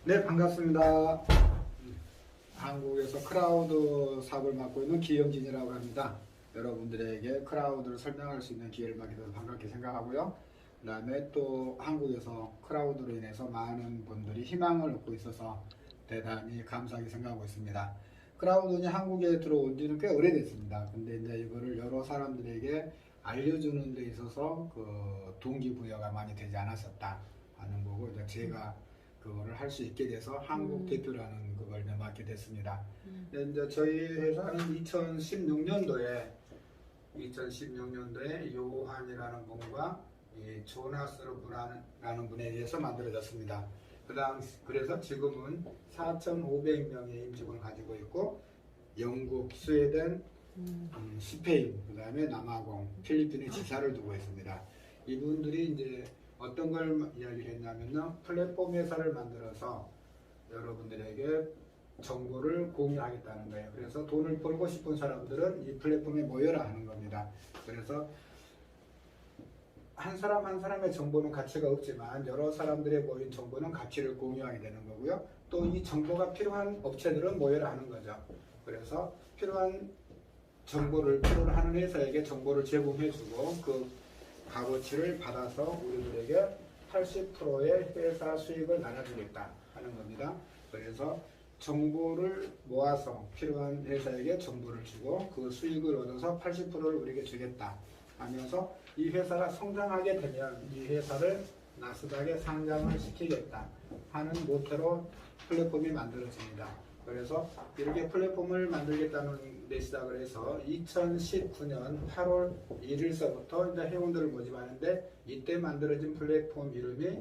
네, 반갑습니다. 한국에서 크라우드 사업을 맡고 있는 기영진이라고 합니다. 여러분들에게 크라우드를 설명할 수 있는 기회를 받게 돼서 반갑게 생각하고요. 그 다음에 또 한국에서 크라우드로 인해서 많은 분들이 희망을 얻고 있어서 대단히 감사하게 생각하고 있습니다. 크라우드는 한국에 들어온 지는 꽤 오래됐습니다. 근데 이제 이거를 여러 사람들에게 알려주는 데 있어서 그 동기부여가 많이 되지 않았었다 하는 거고, 이제 제가 그거를 할 수 있게 돼서 한국 대표라는 그걸 맡게 됐습니다. 이제 저희 회사는 2016년도에 요한이라는 분과 이 조나스라는 분에 의해서 만들어졌습니다. 그래서 지금은 4,500명의 임직원을 가지고 있고, 영국, 스웨덴, 스페인, 그 다음에 남아공, 필리핀에 지사를 두고 있습니다. 이분들이 이제 어떤 걸 이야기를 했냐면요, 플랫폼 회사를 만들어서 여러분들에게 정보를 공유하겠다는 거예요. 그래서 돈을 벌고 싶은 사람들은 이 플랫폼에 모여라 하는 겁니다. 그래서 한 사람 한 사람의 정보는 가치가 없지만 여러 사람들의 모인 정보는 가치를 공유하게 되는 거고요. 또 이 정보가 필요한 업체들은 모여라 하는 거죠. 그래서 필요한 정보를 필요로 하는 회사에게 정보를 제공해주고 그 값어치를 받아서 우리들에게 80%의 회사 수익을 나눠주겠다 하는 겁니다. 그래서 정보를 모아서 필요한 회사에게 정보를 주고 그 수익을 얻어서 80%를 우리에게 주겠다 하면서 이 회사가 성장하게 되면 이 회사를 나스닥에 상장을 시키겠다 하는 모토로 플랫폼이 만들어집니다. 그래서 이렇게 플랫폼을 만들겠다는 데 시작을 해서 2019년 8월 1일서부터 이제 회원들을 모집하는데, 이때 만들어진 플랫폼 이름이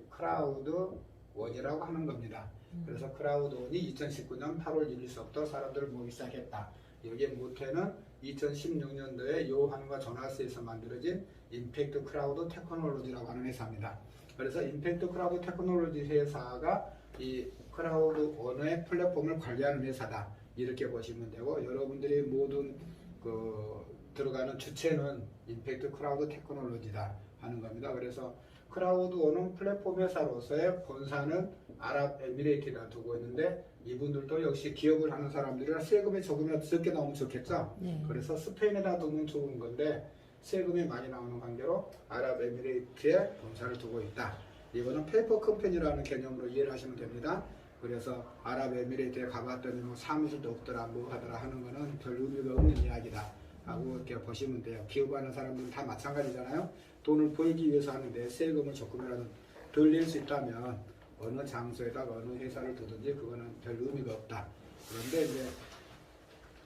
크라우드원이라고 하는 겁니다. 그래서 크라우드원이 2019년 8월 1일서부터 사람들을 모으기 시작했다. 여기에 모토는 2016년도에 요한과 조나스에서 만들어진 임팩트 크라우드 테크놀로지라고 하는 회사입니다. 그래서 임팩트 크라우드 테크놀로지 회사가 이 크라우드 원의 플랫폼을 관리하는 회사다, 이렇게 보시면 되고, 여러분들이 모든 그 들어가는 주체는 임팩트 크라우드 테크놀로지다 하는 겁니다. 그래서 크라우드 원은 플랫폼 회사로서의 본사는 아랍에미레이트에다 두고 있는데, 이분들도 역시 기업을 하는 사람들이라 세금이 조금이라도 적게 나오면 좋겠죠. 그래서 스페인에다 두면 좋은 건데 세금이 많이 나오는 관계로 아랍에미레이트에 본사를 두고 있다. 이거는 페이퍼 컴퍼니라는 개념으로 이해를 하시면 됩니다. 그래서 아랍에미레이트에 가봤더니 뭐 사무실도 없더라 뭐 하더라 하는 거는 별 의미가 없는 이야기다 하고 이렇게 보시면 돼요. 기업하는 사람들은 다 마찬가지잖아요. 돈을 벌기 위해서 하는데 세금을 조금이라도 덜 낼 수 있다면 어느 장소에다가 어느 회사를 두든지 그거는 별 의미가 없다. 그런데 이제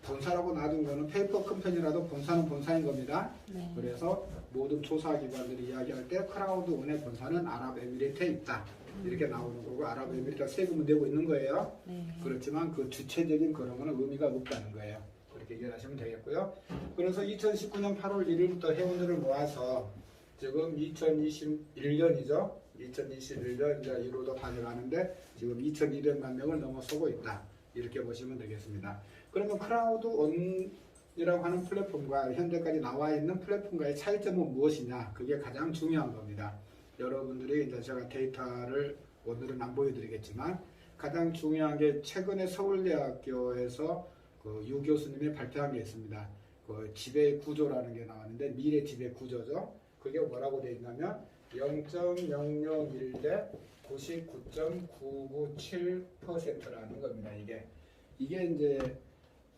본사라고 놔둔 거는 페이퍼 컴퍼니라도 본사는 본사인 겁니다. 그래서 모든 조사기관들이 이야기할 때 크라우드원의 본사는 아랍에미레이트에 있다, 이렇게 나오는 거고, 아랍에미레이트가 세금을 내고 있는 거예요. 그렇지만 그 주체적인 그런 거는 의미가 없다는 거예요. 그렇게 이해하시면 되겠고요. 그래서 2019년 8월 1일부터 회원들을 모아서 지금 2021년이죠. 2021년 이제 1호도 반영하는데 지금 2,200만 명을 넘어서고 있다, 이렇게 보시면 되겠습니다. 그러면 크라우드원이라고 하는 플랫폼과 현재까지 나와 있는 플랫폼과의 차이점은 무엇이냐? 그게 가장 중요한 겁니다. 여러분들이 이제 제가 데이터를 오늘은 안 보여드리겠지만 가장 중요한 게 최근에 서울대학교에서 그 유 교수님이 발표한 게 있습니다. 그 지배 구조라는 게 나왔는데, 미래 지배 구조죠. 그게 뭐라고 되어 있냐면 0.001 대 99.997%라는 겁니다. 이게 이제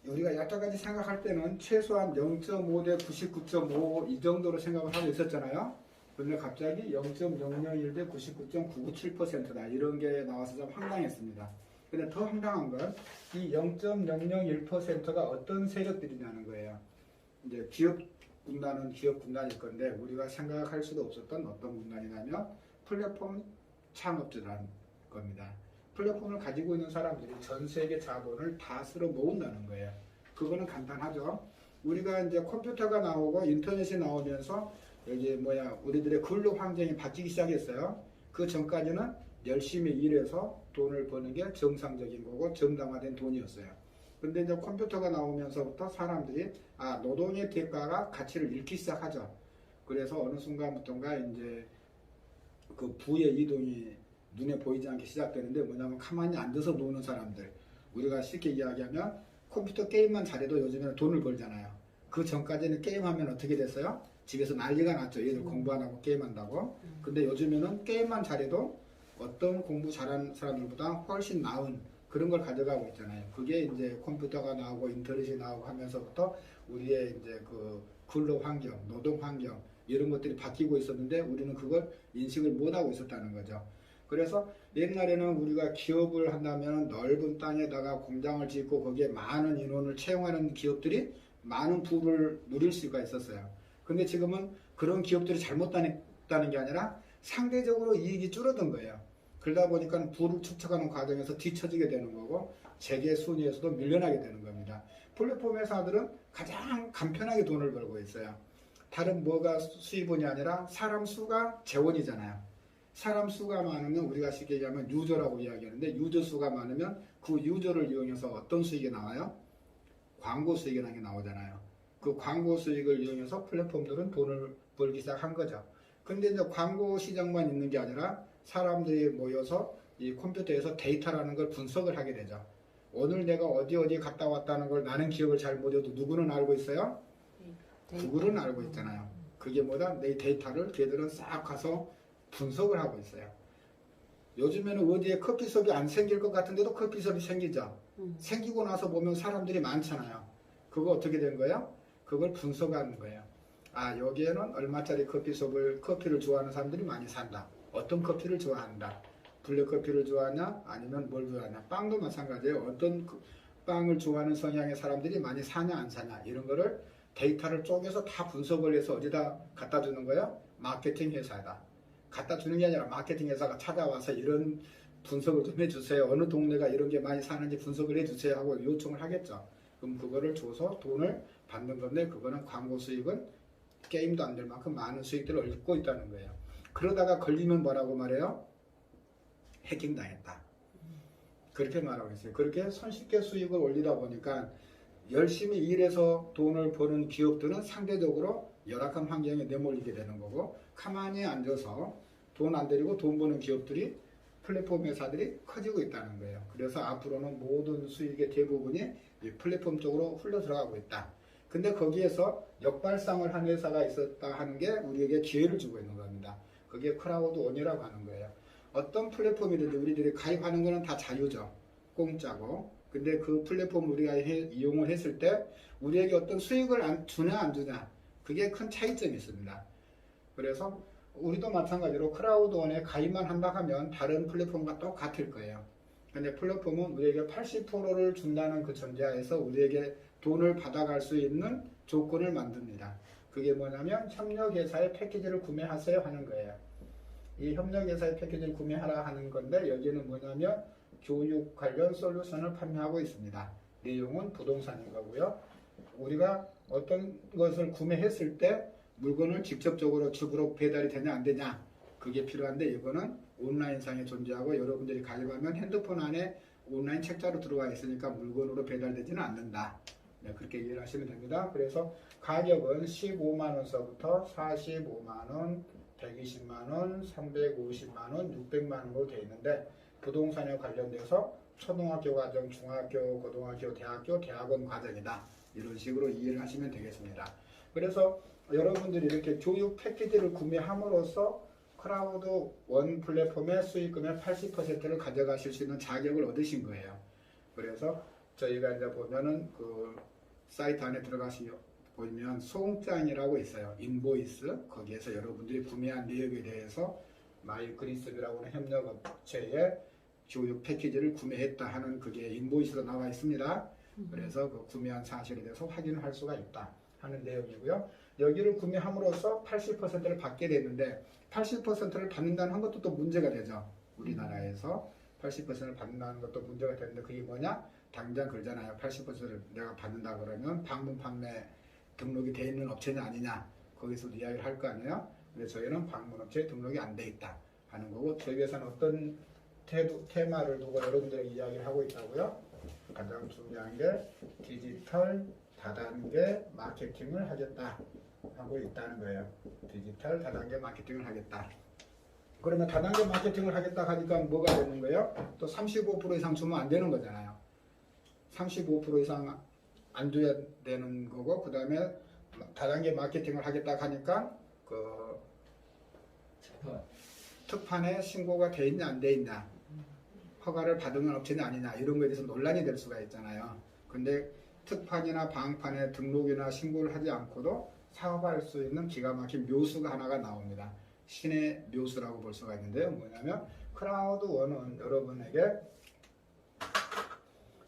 우리가 여태까지 생각할 때는 최소한 0.5 대 99.5 이 정도로 생각을 하고 있었잖아요. 그런데 갑자기 0.001 대 99.997%다 이런 게 나와서 좀 황당했습니다. 근데 더 황당한 건 이 0.001%가 어떤 세력들이냐는 거예요. 이제 기업 군단일 건데, 우리가 생각할 수도 없었던 어떤 군단이냐면 플랫폼 창업주라는 겁니다. 플랫폼을 가지고 있는 사람들이 전 세계 자본을 다 쓸어 모은다는 거예요. 그거는 간단하죠. 우리가 이제 컴퓨터가 나오고 인터넷이 나오면서 여기 우리들의 근로 환경이 바뀌기 시작했어요. 그 전까지는 열심히 일해서 돈을 버는 게 정상적인 거고 정당화된 돈이었어요. 근데 이제 컴퓨터가 나오면서부터 사람들이 노동의 대가가 가치를 잃기 시작하죠. 그래서 어느 순간부터인가 이제 그 부의 이동이 눈에 보이지 않게 시작되는데 뭐냐면 가만히 앉아서 노는 사람들. 우리가 쉽게 이야기하면 컴퓨터 게임만 잘해도 요즘에는 돈을 벌잖아요. 그 전까지는 게임하면 어떻게 됐어요? 집에서 난리가 났죠. 얘들 공부 안 하고 게임한다고. 근데 요즘에는 게임만 잘해도 어떤 공부 잘하는 사람들보다 훨씬 나은 그런 걸 가져가고 있잖아요. 그게 이제 컴퓨터가 나오고 인터넷이 나오고 하면서부터 우리의 이제 그 근로 환경, 노동 환경 이런 것들이 바뀌고 있었는데 우리는 그걸 인식을 못 하고 있었다는 거죠. 그래서 옛날에는 우리가 기업을 한다면 넓은 땅에다가 공장을 짓고 거기에 많은 인원을 채용하는 기업들이 많은 부를 누릴 수가 있었어요. 근데 지금은 그런 기업들이 잘못됐다는 게 아니라 상대적으로 이익이 줄어든 거예요. 그러다 보니까 부를 축적하는 과정에서 뒤처지게 되는 거고 재계 순위에서도 밀려나게 되는 겁니다. 플랫폼 회사들은 가장 간편하게 돈을 벌고 있어요. 다른 뭐가 수입원이 아니라 사람 수가 재원이잖아요. 사람 수가 많으면 우리가 쉽게 얘기하면 유저라고 이야기하는데 유저 수가 많으면 그 유저를 이용해서 어떤 수익이 나와요? 광고 수익이라는 게 나오잖아요. 그 광고 수익을 이용해서 플랫폼들은 돈을 벌기 시작한 거죠. 근데 이제 광고 시장만 있는 게 아니라 사람들이 모여서 이 컴퓨터에서 데이터라는 걸 분석을 하게 되죠. 오늘 내가 어디 갔다 왔다는 걸 나는 기억을 잘 못해도 누구는 알고 있어요? 구글은 알고 있잖아요. 그게 뭐다? 내 데이터를 걔들은 싹 가서 분석을 하고 있어요. 요즘에는 어디에 커피숍이 안 생길 것 같은데도 커피숍이 생기죠. 생기고 나서 보면 사람들이 많잖아요. 그거 어떻게 된 거예요? 그걸 분석하는 거예요. 아, 여기에는 얼마짜리 커피를 좋아하는 사람들이 많이 산다. 어떤 커피를 좋아한다. 블랙 커피를 좋아하냐? 아니면 뭘 좋아하냐? 빵도 마찬가지예요. 어떤 빵을 좋아하는 성향의 사람들이 많이 사냐 안 사냐 이런 거를 데이터를 쪼개서 다 분석을 해서 어디다 갖다 주는 거예요? 마케팅 회사에다. 갖다 주는 게 아니라 마케팅 회사가 찾아와서 이런 분석을 좀 해주세요. 어느 동네가 이런 게 많이 사는지 분석을 해주세요 하고 요청을 하겠죠. 그럼 그거를 줘서 돈을 받는 건데 그거는 광고 수익은 게임도 안 될 만큼 많은 수익들을 얻고 있다는 거예요. 그러다가 걸리면 뭐라고 말해요? 해킹 당했다. 그렇게 말하고 있어요. 그렇게 손쉽게 수익을 올리다 보니까 열심히 일해서 돈을 버는 기업들은 상대적으로 열악한 환경에 내몰리게 되는 거고 가만히 앉아서 돈 안 들이고 돈 버는 기업들이 플랫폼 회사들이 커지고 있다는 거예요. 그래서 앞으로는 모든 수익의 대부분이 이 플랫폼 쪽으로 흘러 들어가고 있다. 근데 거기에서 역발상을 한 회사가 있었다 하는 게 우리에게 기회를 주고 있는 겁니다. 그게 크라우드원이라고 하는 거예요. 어떤 플랫폼이든지 우리들이 가입하는 거는 다 자유죠. 공짜고. 근데 그 플랫폼 우리가 이용을 했을 때 우리에게 어떤 수익을 주냐 안 주냐 그게 큰 차이점이 있습니다. 그래서 우리도 마찬가지로 크라우드원에 가입만 한다 하면 다른 플랫폼과 똑같을 거예요. 근데 플랫폼은 우리에게 80%를 준다는 그 전제하에서 우리에게 돈을 받아갈 수 있는 조건을 만듭니다. 그게 뭐냐면 협력회사의 패키지를 구매하세요 하는 거예요. 이 협력회사의 패키지를 구매하라 하는 건데 여기는 뭐냐면 교육 관련 솔루션을 판매하고 있습니다. 내용은 부동산인 거고요. 우리가 어떤 것을 구매했을 때 물건을 직접적으로 집으로 배달이 되냐 안 되냐 그게 필요한데 이거는 온라인상에 존재하고 여러분들이 가져가면 핸드폰 안에 온라인 책자로 들어와 있으니까 물건으로 배달되지는 않는다. 네, 그렇게 이해를 하시면 됩니다. 그래서 가격은 15만원서부터 45만원, 120만원, 350만원, 600만원으로 되어 있는데 부동산에 관련돼서 초등학교 과정, 중학교, 고등학교, 대학교, 대학원 과정이다. 이런 식으로 이해를 하시면 되겠습니다. 그래서 여러분들이 이렇게 교육 패키지를 구매함으로써 크라우드 원 플랫폼의 수익금의 80%를 가져가실 수 있는 자격을 얻으신 거예요. 그래서 저희가 이제 보면은 그 사이트 안에 보면 송장이라고 있어요. 인보이스. 거기에서 여러분들이 구매한 내역에 대해서 마이그리스라고 하는 협력업체에 교육 패키지를 구매했다 하는 그게 인보이스가 나와 있습니다. 그래서 그 구매한 사실에 대해서 확인을 할 수가 있다 하는 내용이고요. 여기를 구매함으로써 80%를 받게 됐는데 80%를 받는다는 것도 또 문제가 되죠. 우리나라에서 80%를 받는다는 것도 문제가 되는데 그게 뭐냐? 당장 그러잖아요. 80%를 내가 받는다 그러면 방문 판매 등록이 돼 있는 업체냐 아니냐 거기서도 이야기를 할 거 아니에요. 근데 저희는 방문 업체에 등록이 안 돼 있다 하는 거고 저희 회사는 어떤 테마를 두고 여러분들에게 이야기를 하고 있다고요. 가장 중요한 게 디지털 다단계 마케팅을 하겠다 하고 있다는 거예요. 디지털 다단계 마케팅을 하겠다. 그러면 다단계 마케팅을 하겠다 하니까 뭐가 되는 거예요? 또 35% 이상 주면 안 되는 거잖아요. 35% 이상 안 줘야 되는 거고, 그 다음에 다단계 마케팅을 하겠다 하니까 그 특판에 신고가 돼 있냐 안 돼 있냐, 허가를 받은 업체냐 아니냐, 이런 거에 대해서 논란이 될 수가 있잖아요. 근데 특판이나 방판에 등록이나 신고를 하지 않고도 사업할 수 있는 기가 막힌 묘수가 하나가 나옵니다. 신의 묘수라고 볼 수가 있는데요. 뭐냐면 크라우드1은 여러분에게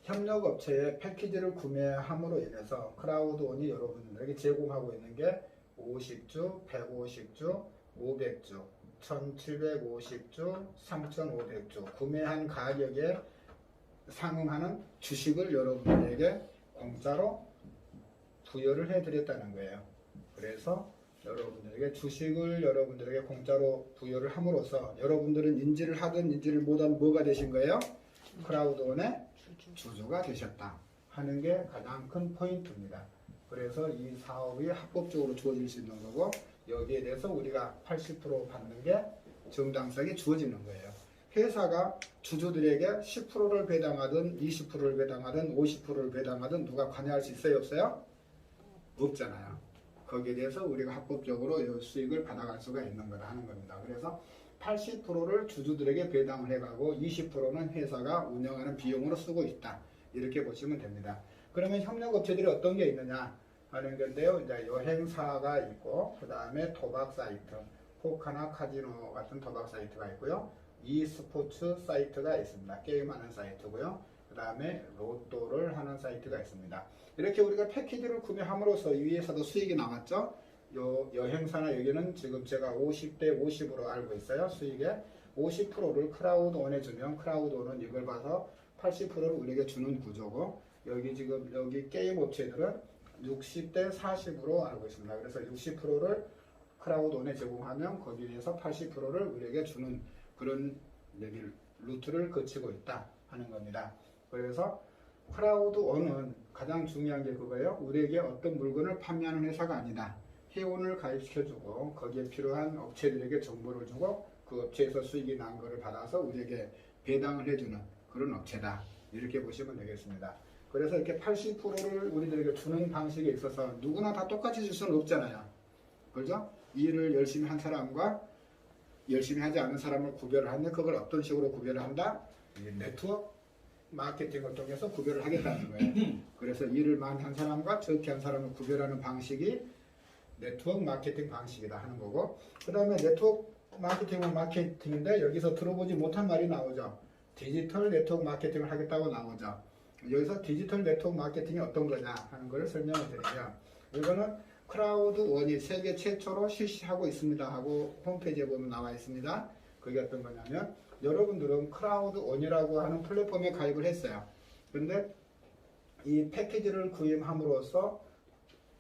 협력업체의 패키지를 구매함으로 인해서 크라우드1이 여러분들에게 제공하고 있는 게 50주, 150주, 500주, 1750주, 3500주 구매한 가격에 상응하는 주식을 여러분들에게 공짜로 부여를 해드렸다는 거예요. 그래서 여러분들에게 주식을 여러분들에게 공짜로 부여를 함으로써 여러분들은 인지를 하든 인지를 못하든 뭐가 되신 거예요? 크라우드1의 주주가 되셨다 하는 게 가장 큰 포인트입니다. 그래서 이 사업이 합법적으로 주어질 수 있는 거고, 여기에 대해서 우리가 80% 받는 게 정당성이 주어지는 거예요. 회사가 주주들에게 10%를 배당하든 20%를 배당하든 50%를 배당하든 누가 관여할 수 있어요? 없어요? 없잖아요. 거기에 대해서 우리가 합법적으로 수익을 받아갈 수가 있는 거다 하는 겁니다. 그래서 80%를 주주들에게 배당을 해가고 20%는 회사가 운영하는 비용으로 쓰고 있다. 이렇게 보시면 됩니다. 그러면 협력업체들이 어떤 게 있느냐 하는 건데요. 이제 여행사가 있고, 그 다음에 도박 사이트, 포카나 카지노 같은 도박 사이트가 있고요. e스포츠 사이트가 있습니다. 게임하는 사이트고요. 그 다음에 로또를 하는 사이트가 있습니다. 이렇게 우리가 패키지를 구매함으로써 위에서도 수익이 나왔죠. 여행사나 여기는 지금 제가 50대 50으로 알고 있어요. 수익의 50%를 크라우드1에 주면 크라우드1은 이걸 봐서 80%를 우리에게 주는 구조고, 여기 지금 여기 게임 업체들은 60대 40으로 알고 있습니다. 그래서 60%를 크라우드1에 제공하면 거기에서 80%를 우리에게 주는 그런 루트를 거치고 있다 하는 겁니다. 그래서 크라우드1은 가장 중요한 게 그거예요. 우리에게 어떤 물건을 판매하는 회사가 아니다. 회원을 가입시켜주고 거기에 필요한 업체들에게 정보를 주고 그 업체에서 수익이 난 거를 받아서 우리에게 배당을 해주는 그런 업체다. 이렇게 보시면 되겠습니다. 그래서 이렇게 80%를 우리들에게 주는 방식에 있어서 누구나 다 똑같이 줄 수는 없잖아요. 그렇죠? 일을 열심히 한 사람과 열심히 하지 않은 사람을 구별을 하는데, 그걸 어떤 식으로 구별을 한다? 네트워크 마케팅을 통해서 구별을 하겠다는 거예요. 그래서 일을 많이 한 사람과 적게 한 사람을 구별하는 방식이 네트워크 마케팅 방식이다 하는 거고, 그 다음에 네트워크 마케팅은 마케팅인데 여기서 들어보지 못한 말이 나오죠. 디지털 네트워크 마케팅을 하겠다고 나오죠. 여기서 디지털 네트워크 마케팅이 어떤 거냐 하는 걸 설명을 드리면, 이거는 크라우드1이 세계 최초로 실시하고 있습니다 하고 홈페이지에 보면 나와 있습니다. 그게 어떤 거냐면, 여러분들은 크라우드1이라고 하는 플랫폼에 가입을 했어요. 근데 이 패키지를 구입함으로써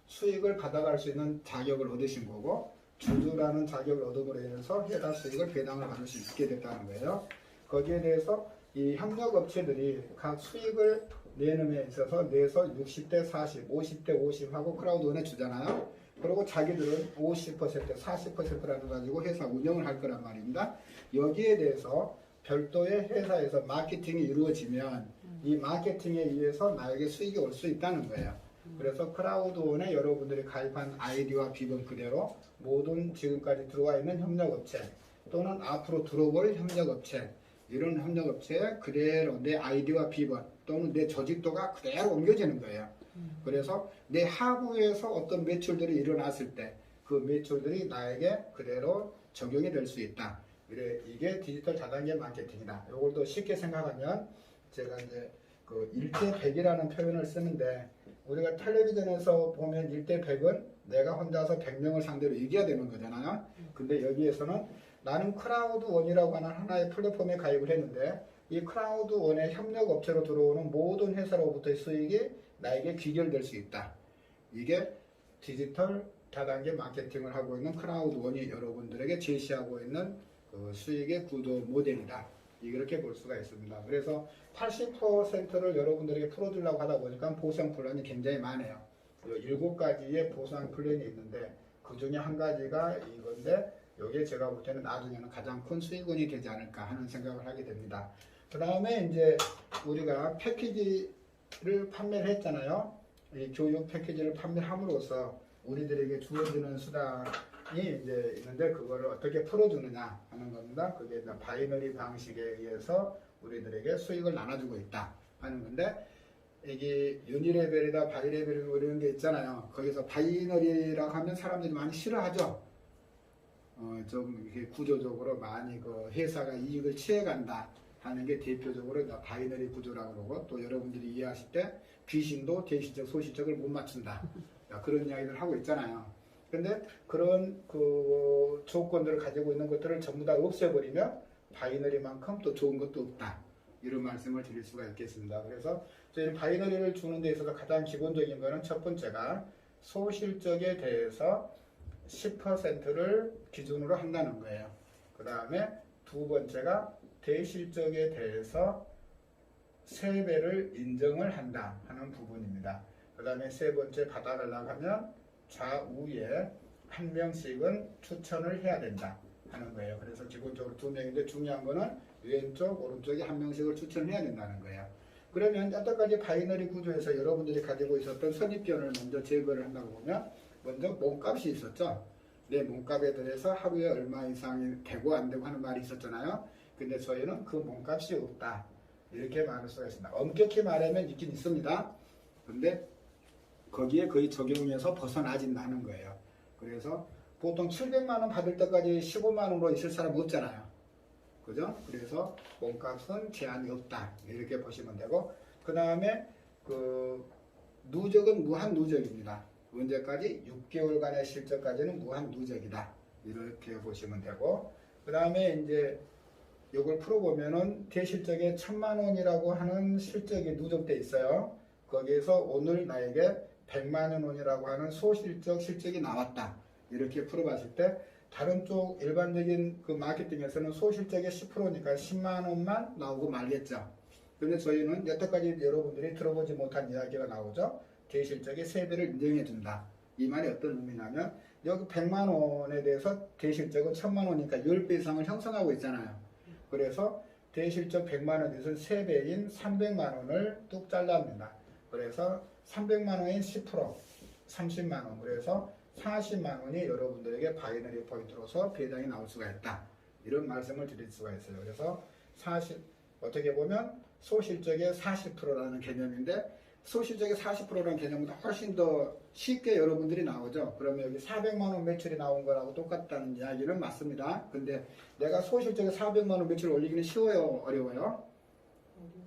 수익을 받아갈 수 있는 자격을 얻으신 거고, 주주라는 자격을 얻음으로 인해서 회사 수익을 배당을 받을 수 있게 됐다는 거예요. 거기에 대해서 이 협력업체들이 각 수익을 내는 데 있어서 내서 60대 40, 50대 50 하고 크라우드1에 주잖아요. 그리고 자기들은 50%, 40%라는 가지고 회사 운영을 할 거란 말입니다. 여기에 대해서 별도의 회사에서 마케팅이 이루어지면 이 마케팅에 의해서 나에게 수익이 올 수 있다는 거예요. 그래서 크라우드1에 여러분들이 가입한 아이디와 비번 그대로 모든 지금까지 들어와 있는 협력업체 또는 앞으로 들어올 협력업체, 이런 협력업체에 그대로 내 아이디와 비번 또는 내 조직도가 그대로 옮겨지는 거예요. 그래서 내 하부에서 어떤 매출들이 일어났을 때 그 매출들이 나에게 그대로 적용이 될 수 있다. 이게 디지털 다단계 마케팅이다. 이걸 또 쉽게 생각하면, 제가 이제 그 1대 100이라는 표현을 쓰는데, 우리가 텔레비전에서 보면 1대 100은 내가 혼자서 100명을 상대로 이겨야 되는 거잖아요. 근데 여기에서는 나는 크라우드1이라고 하는 하나의 플랫폼에 가입을 했는데, 이 크라우드1의 협력업체로 들어오는 모든 회사로부터의 수익이 나에게 귀결될 수 있다. 이게 디지털 다단계 마케팅을 하고 있는 크라우드1이 여러분들에게 제시하고 있는 그 수익의 구도 모델이다. 이렇게 볼 수가 있습니다. 그래서 80%를 여러분들에게 풀어주려고 하다 보니까 보상 플랜이 굉장히 많아요. 7가지의 보상 플랜이 있는데 그 중에 한 가지가 이건데, 이게 제가 볼 때는 나중에는 가장 큰 수익원이 되지 않을까 하는 생각을 하게 됩니다. 그 다음에 이제 우리가 패키지를 판매를 했잖아요. 이 교육 패키지를 판매함으로써 우리들에게 주어지는 수당이 이제 있는데 그거를 어떻게 풀어주느냐 하는 겁니다. 그게 이제 바이너리 방식에 의해서 우리들에게 수익을 나눠주고 있다 하는 건데, 이게 유니레벨이다 바이레벨이다 이런 게 있잖아요. 거기서 바이너리라고 하면 사람들이 많이 싫어하죠. 좀 이렇게 구조적으로 많이 그 회사가 이익을 취해간다 하는 게 대표적으로 바이너리 구조라고 그러고, 또 여러분들이 이해하실 때 귀신도 대시적 소시적을 못 맞춘다 그런 이야기를 하고 있잖아요. 근데 그런 그 조건들을 가지고 있는 것들을 전부 다 없애버리면 바이너리만큼 또 좋은 것도 없다, 이런 말씀을 드릴 수가 있겠습니다. 그래서 저희 바이너리를 주는 데 있어서 가장 기본적인 거는 첫 번째가 소실적에 대해서 10%를 기준으로 한다는 거예요. 그 다음에 두 번째가 대실적에 대해서 3배를 인정을 한다 하는 부분입니다. 그 다음에 세 번째 받아가려고 하면 좌우에 한 명씩은 추천을 해야 된다 하는 거예요. 그래서 기본적으로 2명인데 중요한 거는 왼쪽 오른쪽에 한 명씩을 추천해야 된다는 거예요. 그러면 여태까지 바이너리 구조에서 여러분들이 가지고 있었던 선입견을 먼저 제거를 한다고 보면, 먼저 몸값이 있었죠. 내 몸값에 대해서 하루에 얼마 이상이 되고 안 되고 하는 말이 있었잖아요. 근데 저희는 그 몸값이 없다, 이렇게 말할 수가 있습니다. 엄격히 말하면 있긴 있습니다. 근데 거기에 거의 적용해서 벗어나진 않은 거예요. 그래서 보통 700만 원 받을 때까지 15만 원으로 있을 사람 없잖아요. 그죠? 그래서 몸값은 제한이 없다, 이렇게 보시면 되고, 그 다음에 그 누적은 무한 누적입니다. 언제까지? 6개월간의 실적까지는 무한 누적이다, 이렇게 보시면 되고, 그 다음에 이제 이걸 풀어보면은 대실적에 1000만 원이라고 하는 실적이 누적돼 있어요. 거기에서 오늘 나에게 100만 원이라고 하는 소실적 실적이 나왔다, 이렇게 풀어봤을 때 다른 쪽 일반적인 그 마케팅에서는 소실적의 10%니까 10만 원만 나오고 말겠죠. 근데 저희는 여태까지 여러분들이 들어보지 못한 이야기가 나오죠. 대실적의 3배를 인정해준다. 이 말이 어떤 의미냐면, 여기 100만 원에 대해서 대실적은 1000만 원이니까 10배 이상을 형성하고 있잖아요. 그래서 대실적 100만 원에 대해서 3배인 300만 원을 뚝 잘라냅니다. 그래서 300만 원인 10%, 30만 원, 그래서 40만 원이 여러분들에게 바이너리 포인트로서 배당이 나올 수가 있다, 이런 말씀을 드릴 수가 있어요. 그래서 어떻게 보면 소실적의 40%라는 개념인데, 소실적의 40%라는 개념보다 훨씬 더 쉽게 여러분들이 나오죠. 그러면 여기 400만 원 매출이 나온 거라고 똑같다는 이야기는 맞습니다. 근데 내가 소실적의 400만 원 매출 올리기는 쉬워요, 어려워요?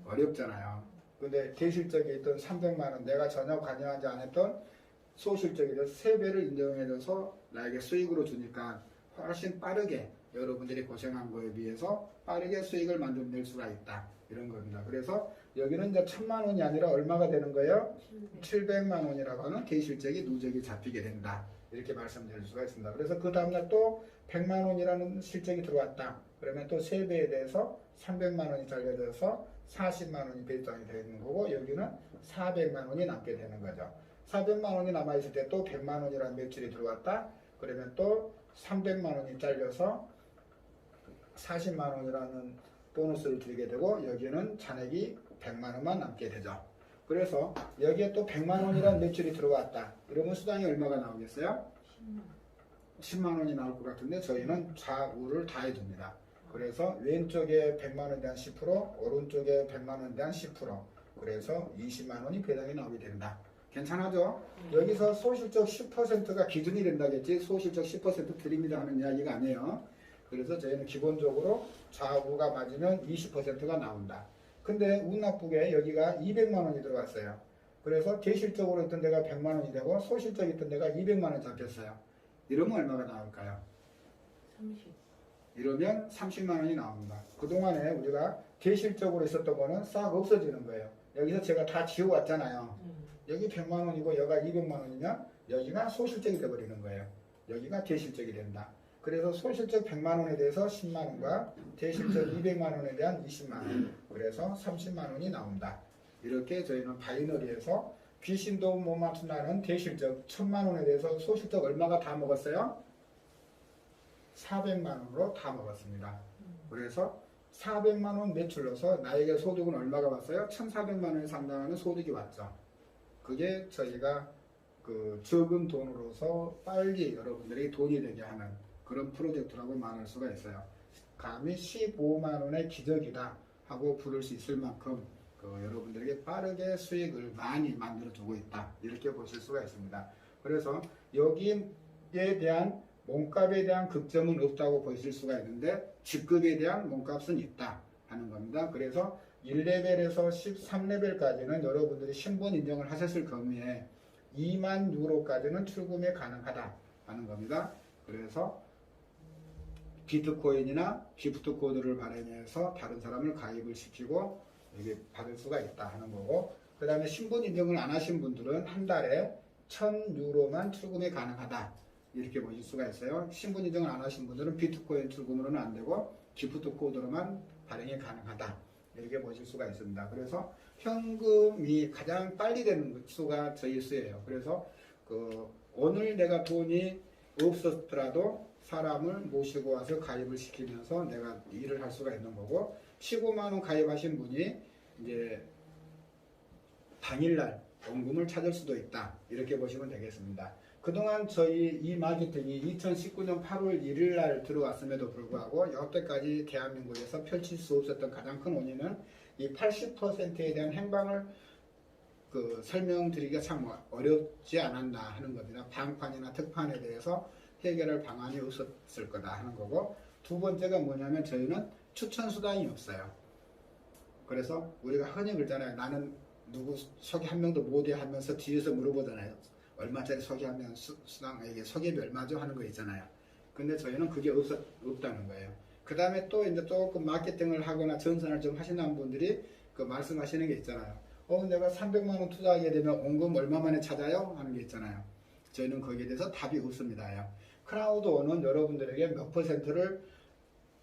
어렵잖아요. 근데 대실적에 있던 300만 원, 내가 전혀 관여하지 않았던 소실적에 대해서 3배를 인정해줘서 나에게 수익으로 주니까 훨씬 빠르게 여러분들이 고생한 거에 비해서 빠르게 수익을 만들어낼 수가 있다, 이런 겁니다. 그래서 여기는 이제 1000만 원이 아니라 얼마가 되는 거예요? 700만 원이라고 하는 대실적이 누적이 잡히게 된다, 이렇게 말씀드릴 수가 있습니다. 그래서 그 다음날 또 100만 원이라는 실적이 들어왔다. 그러면 또 3배에 대해서 300만 원이 잘려져서 40만 원이 배당이 되는 거고, 여기는 400만 원이 남게 되는 거죠. 400만 원이 남아있을 때 또 100만 원이라는 매출이 들어왔다. 그러면 또 300만 원이 잘려서 40만 원이라는 보너스를 주게 되고, 여기는 잔액이 100만 원만 남게 되죠. 그래서 여기에 또 100만 원이라는 매출이 들어왔다. 그러면 수당이 얼마가 나오겠어요? 10만 원이 나올 것 같은데 저희는 좌우를 다 해줍니다. 그래서 왼쪽에 100만 원에 대한 10%, 오른쪽에 100만 원에 대한 10%, 그래서 20만 원이 배당이 나오게 된다. 괜찮아죠? 여기서 소실적 10%가 기준이 된다겠지, 소실적 10% 드립니다 하는 이야기가 아니에요. 그래서 저희는 기본적으로 좌우가 맞으면 20%가 나온다. 근데 운 나쁘게 여기가 200만 원이 들어갔어요. 그래서 대실적으로 있던 데가 100만 원이 되고 소실적 있던 데가 200만 원 잡혔어요. 이러면 얼마가 나올까요? 30. 이러면 30만 원이 나옵니다. 그동안에 우리가 대실적으로 있었던 거는 싹 없어지는 거예요. 여기서 제가 다 지워왔잖아요. 여기 100만 원이고 여기가 200만 원이면 여기가 소실적이 되어버리는 거예요. 여기가 대실적이 된다. 그래서 소실적 100만 원에 대해서 10만 원과 대실적 200만 원에 대한 20만 원, 그래서 30만 원이 나온다. 이렇게 저희는 바이너리에서 귀신도 못 맞춘다는 대실적 1000만 원에 대해서 소실적 얼마가 다 먹었어요? 400만 원으로 다 먹었습니다. 그래서 400만 원 매출로서 나에게 소득은 얼마가 왔어요? 1,400만 원에 상당하는 소득이 왔죠. 그게 저희가 그 적은 돈으로서 빨리 여러분들이 돈이 되게 하는 그런 프로젝트라고 말할 수가 있어요. 감히 15만 원의 기적이다 하고 부를 수 있을 만큼 여러분들에게 빠르게 수익을 많이 만들어 주고 있다, 이렇게 보실 수가 있습니다. 그래서 여기에 대한 몸값에 대한 극점은 없다고 보실 수가 있는데 직급에 대한 몸값은 있다 하는 겁니다. 그래서 1레벨에서 13레벨까지는 여러분들이 신분 인정을 하셨을 경우에 2만 유로까지는 출금이 가능하다 하는 겁니다. 그래서 비트코인이나 기프트 코드를 발행해서 다른 사람을 가입을 시키고 이게 받을 수가 있다 하는 거고, 그 다음에 신분 인정을 안 하신 분들은 한 달에 1,000유로만 출금이 가능하다, 이렇게 보실 수가 있어요. 신분 인정을 안 하신 분들은 비트코인 출금으로는 안 되고 기프트 코드로만 발행이 가능하다, 이렇게 보실 수가 있습니다. 그래서 현금이 가장 빨리 되는 수가 저희 수예요. 그래서 오늘 내가 돈이 없었더라도 사람을 모시고 와서 가입을 시키면서 내가 일을 할 수가 있는 거고, 15만 원 가입하신 분이 이제 당일날 원금을 찾을 수도 있다, 이렇게 보시면 되겠습니다. 그동안 저희 이 마케팅이 2019년 8월 1일 날 들어왔음에도 불구하고 여태까지 대한민국에서 펼칠 수 없었던 가장 큰 원인은 이 80%에 대한 행방을 설명드리기가 참 어렵지 않았나 하는 겁니다. 방판이나 특판에 대해서 해결할 방안이 없었을 거다 하는 거고, 두 번째가 뭐냐면 저희는 추천 수단이 없어요. 그래서 우리가 흔히 그러잖아요. 나는 누구 소개 한 명도 못해 하면서 뒤에서 물어보잖아요. 얼마짜리 소개하면 수당에게 소개비 얼마죠? 하는 거 있잖아요. 근데 저희는 그게 없다는 거예요. 그 다음에 또 이제 조금 마케팅을 하거나 전선을 좀 하시는 분들이 말씀하시는 게 있잖아요. 내가 300만 원 투자하게 되면 원금 얼마 만에 찾아요? 하는 게 있잖아요. 저희는 거기에 대해서 답이 없습니다. 크라우드원은 여러분들에게 몇 퍼센트를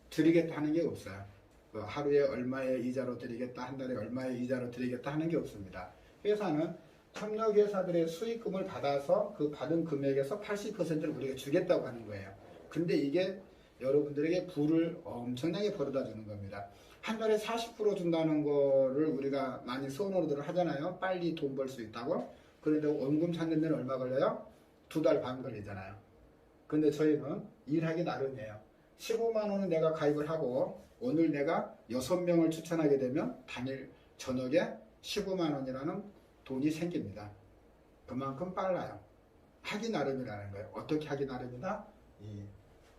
드리겠다 하는 게 없어요. 하루에 얼마의 이자로 드리겠다, 한 달에 얼마의 이자로 드리겠다 하는 게 없습니다. 회사는 협력회사들의 수익금을 받아서 그 받은 금액에서 80%를 우리가 주겠다고 하는 거예요. 근데 이게 여러분들에게 부를 엄청나게 벌어다 주는 겁니다. 한 달에 40% 준다는 거를 우리가 많이 선호를 하잖아요. 빨리 돈 벌 수 있다고. 그런데 원금 찾는 데는 얼마 걸려요? 2달 반 걸리잖아요. 근데 저희는 일하기 나름이에요. 15만 원은 내가 가입을 하고 오늘 내가 6명을 추천하게 되면 당일 저녁에 15만 원이라는 돈이 생깁니다. 그만큼 빨라요. 하기 나름이라는 거예요. 어떻게 하기 나름이다? 이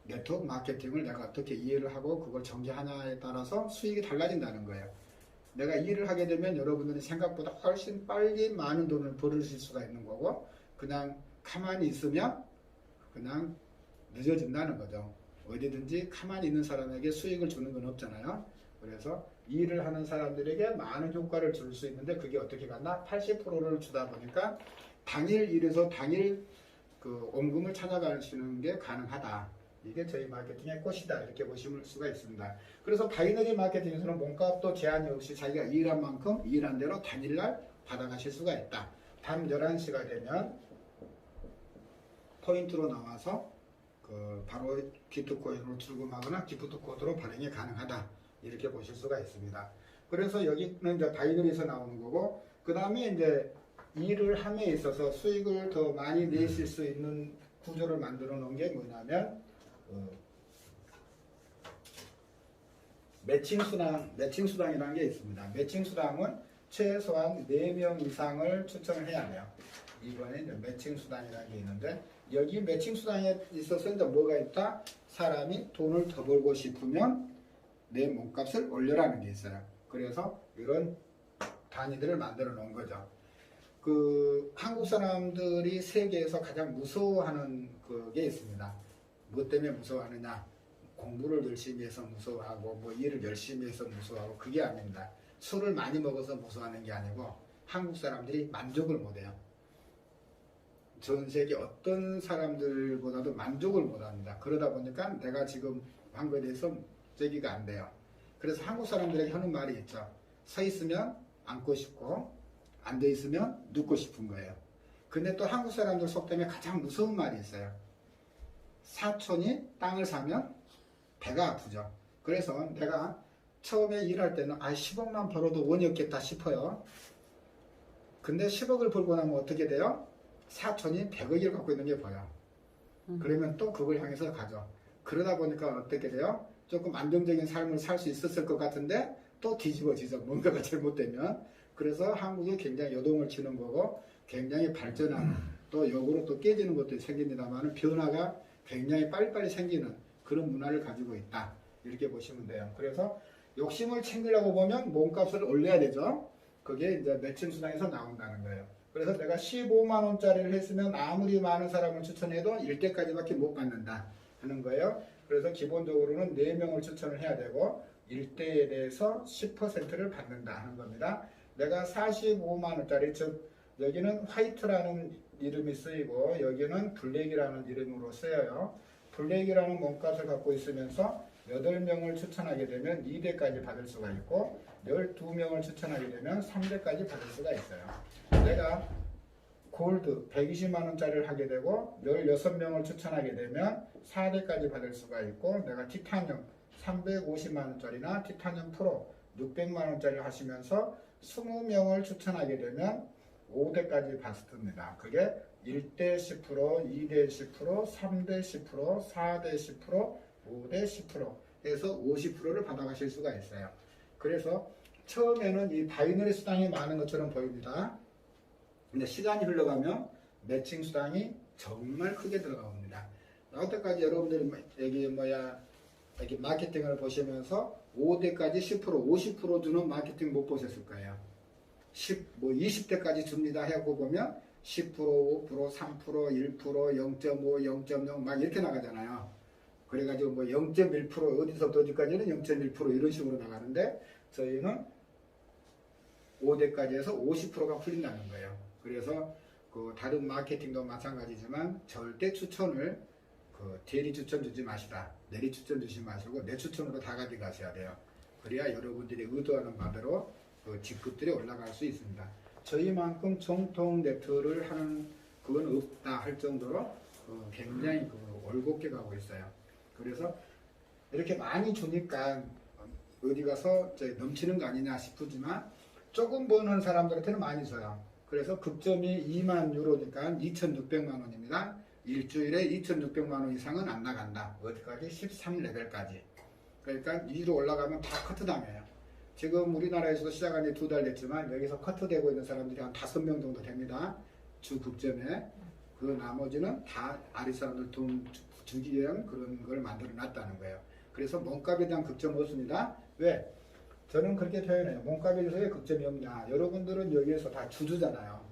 네트워크 마케팅을 내가 어떻게 이해를 하고 그걸 전개하냐에 따라서 수익이 달라진다는 거예요. 내가 일을 하게 되면 여러분들이 생각보다 훨씬 빨리 많은 돈을 벌으실 수가 있는 거고, 그냥 가만히 있으면 그냥 늦어진다는 거죠. 어디든지 가만히 있는 사람에게 수익을 주는 건 없잖아요. 그래서 일을 하는 사람들에게 많은 효과를 줄 수 있는데 그게 어떻게 갔나? 80%를 주다 보니까 당일 일에서 당일 원금을 찾아가시는 게 가능하다. 이게 저희 마케팅의 꽃이다, 이렇게 보실 수가 있습니다. 그래서 바이너리 마케팅에서는 몸값도 제한이 없이 자기가 일한 만큼 일한 대로 당일날 받아가실 수가 있다. 밤 11시가 되면 포인트로 나와서 바로 비트코인으로 출금하거나 기프트 코드로 발행이 가능하다, 이렇게 보실 수가 있습니다. 그래서 여기는 이제 바이너리에서 나오는 거고, 그 다음에 이제 일을 함에 있어서 수익을 더 많이 내실 수 있는 구조를 만들어 놓은 게 뭐냐면 매칭 수당이라는 게 있습니다. 매칭 수당은 최소한 4명 이상을 추천을 해야 돼요. 이번에 이제 매칭 수당이라는 게 있는데, 여기 매칭 수당에 있어서 이제 뭐가 있다? 사람이 돈을 더 벌고 싶으면 내 몸값을 올려라는 게 있어요. 그래서 이런 단위들을 만들어 놓은 거죠. 한국 사람들이 세계에서 가장 무서워하는 그게 있습니다. 뭐 때문에 무서워하느냐? 공부를 열심히 해서 무서워하고 뭐 일을 열심히 해서 무서워하고, 그게 아닙니다. 술을 많이 먹어서 무서워하는 게 아니고 한국 사람들이 만족을 못해요. 전 세계 어떤 사람들보다도 만족을 못합니다. 그러다 보니까 내가 지금 한 거에 대해서 제기가 안 돼요. 그래서 한국 사람들에게 하는 말이 있죠. 서 있으면 앉고 싶고 앉아 있으면 눕고 싶은 거예요. 근데 또 한국 사람들 속 때문에 가장 무서운 말이 있어요. 사촌이 땅을 사면 배가 아프죠. 그래서 내가 처음에 일할 때는 10억만 벌어도 원이 없겠다 싶어요. 근데 10억을 벌고 나면 어떻게 돼요? 사촌이 100억을 갖고 있는 게 보여. 그러면 또 그걸 향해서 가죠. 그러다 보니까 어떻게 돼요? 조금 안정적인 삶을 살 수 있었을 것 같은데 또 뒤집어지죠. 뭔가가 잘못되면. 그래서 한국이 굉장히 요동을 치는 거고 굉장히 발전하는 또 역으로 또 깨지는 것도 생깁니다만 변화가 굉장히 빨리빨리 생기는 그런 문화를 가지고 있다. 이렇게 보시면 돼요. 그래서 욕심을 챙기려고 보면 몸값을 올려야 되죠. 그게 이제 매칭 수당에서 나온다는 거예요. 그래서 내가 15만 원짜리를 했으면 아무리 많은 사람을 추천해도 1대까지밖에 못 받는다 하는 거예요. 그래서 기본적으로는 4명을 추천을 해야 되고 1대에 대해서 10%를 받는다 하는 겁니다. 내가 45만 원짜리 즉 여기는 화이트라는 이름이 쓰이고 여기는 블랙이라는 이름으로 쓰여요. 블랙이라는 몸값을 갖고 있으면서 8명을 추천하게 되면 2대까지 받을 수가 있고 12명을 추천하게 되면 3대까지 받을 수가 있어요. 내가 골드 120만원짜리를 하게 되고 16명을 추천하게 되면 4대까지 받을 수가 있고 내가 티타늄 350만원짜리나 티타늄 프로 600만원짜리를 하시면서 20명을 추천하게 되면 5대까지 받습니다. 그게 1대 10%, 2대 10%, 3대 10%, 4대 10%, 5대 10% 해서 50%를 받아가실 수가 있어요. 그래서 처음에는 이 바이너리 수당이 많은 것처럼 보입니다. 근데 시간이 흘러가면 매칭 수당이 정말 크게 들어갑니다. 여태까지 여러분들이 여기 마케팅을 보시면서 5대까지 10%, 50% 주는 마케팅 못 보셨을 거예요. 20대까지 줍니다 해고 보면 10%, 5%, 3%, 1%, 0.5, 0.0 막 이렇게 나가잖아요. 그래가지고 0.1% 어디서부터 어디까지는 0.1% 이런 식으로 나가는데 저희는 5대까지 해서 50%가 풀린다는 거예요. 그래서 그 다른 마케팅도 마찬가지지만 절대 추천을 대리 추천 주지 마시라. 내리 추천 주지 마시고 내 추천으로 다 가져가셔야 돼요. 그래야 여러분들이 의도하는 바대로 직급들이 올라갈 수 있습니다. 저희만큼 정통 네트를 하는 그건 없다 할 정도로 굉장히 올곧게 가고 있어요. 그래서 이렇게 많이 주니까 어디 가서 넘치는 거 아니냐 싶지만 조금 버는 사람들한테는 많이 줘요. 그래서 급점이 2만 유로니까 2,600만 원입니다. 일주일에 2,600만 원 이상은 안 나간다. 어디까지? 13레벨까지. 그러니까 위로 올라가면 다 커트당해요. 지금 우리나라에서도 시작한 지 2달 됐지만 여기서 커트되고 있는 사람들이 한 5명 정도 됩니다. 주 급점에. 그 나머지는 다 아리 사람들 돈 주기 위한 그런 걸 만들어 놨다는 거예요. 그래서 몸값에 대한 극점은 없습니다. 왜? 저는 그렇게 표현해요. 몸값에 대해서 왜 극점이 없냐. 여러분들은 여기에서 다 주주잖아요.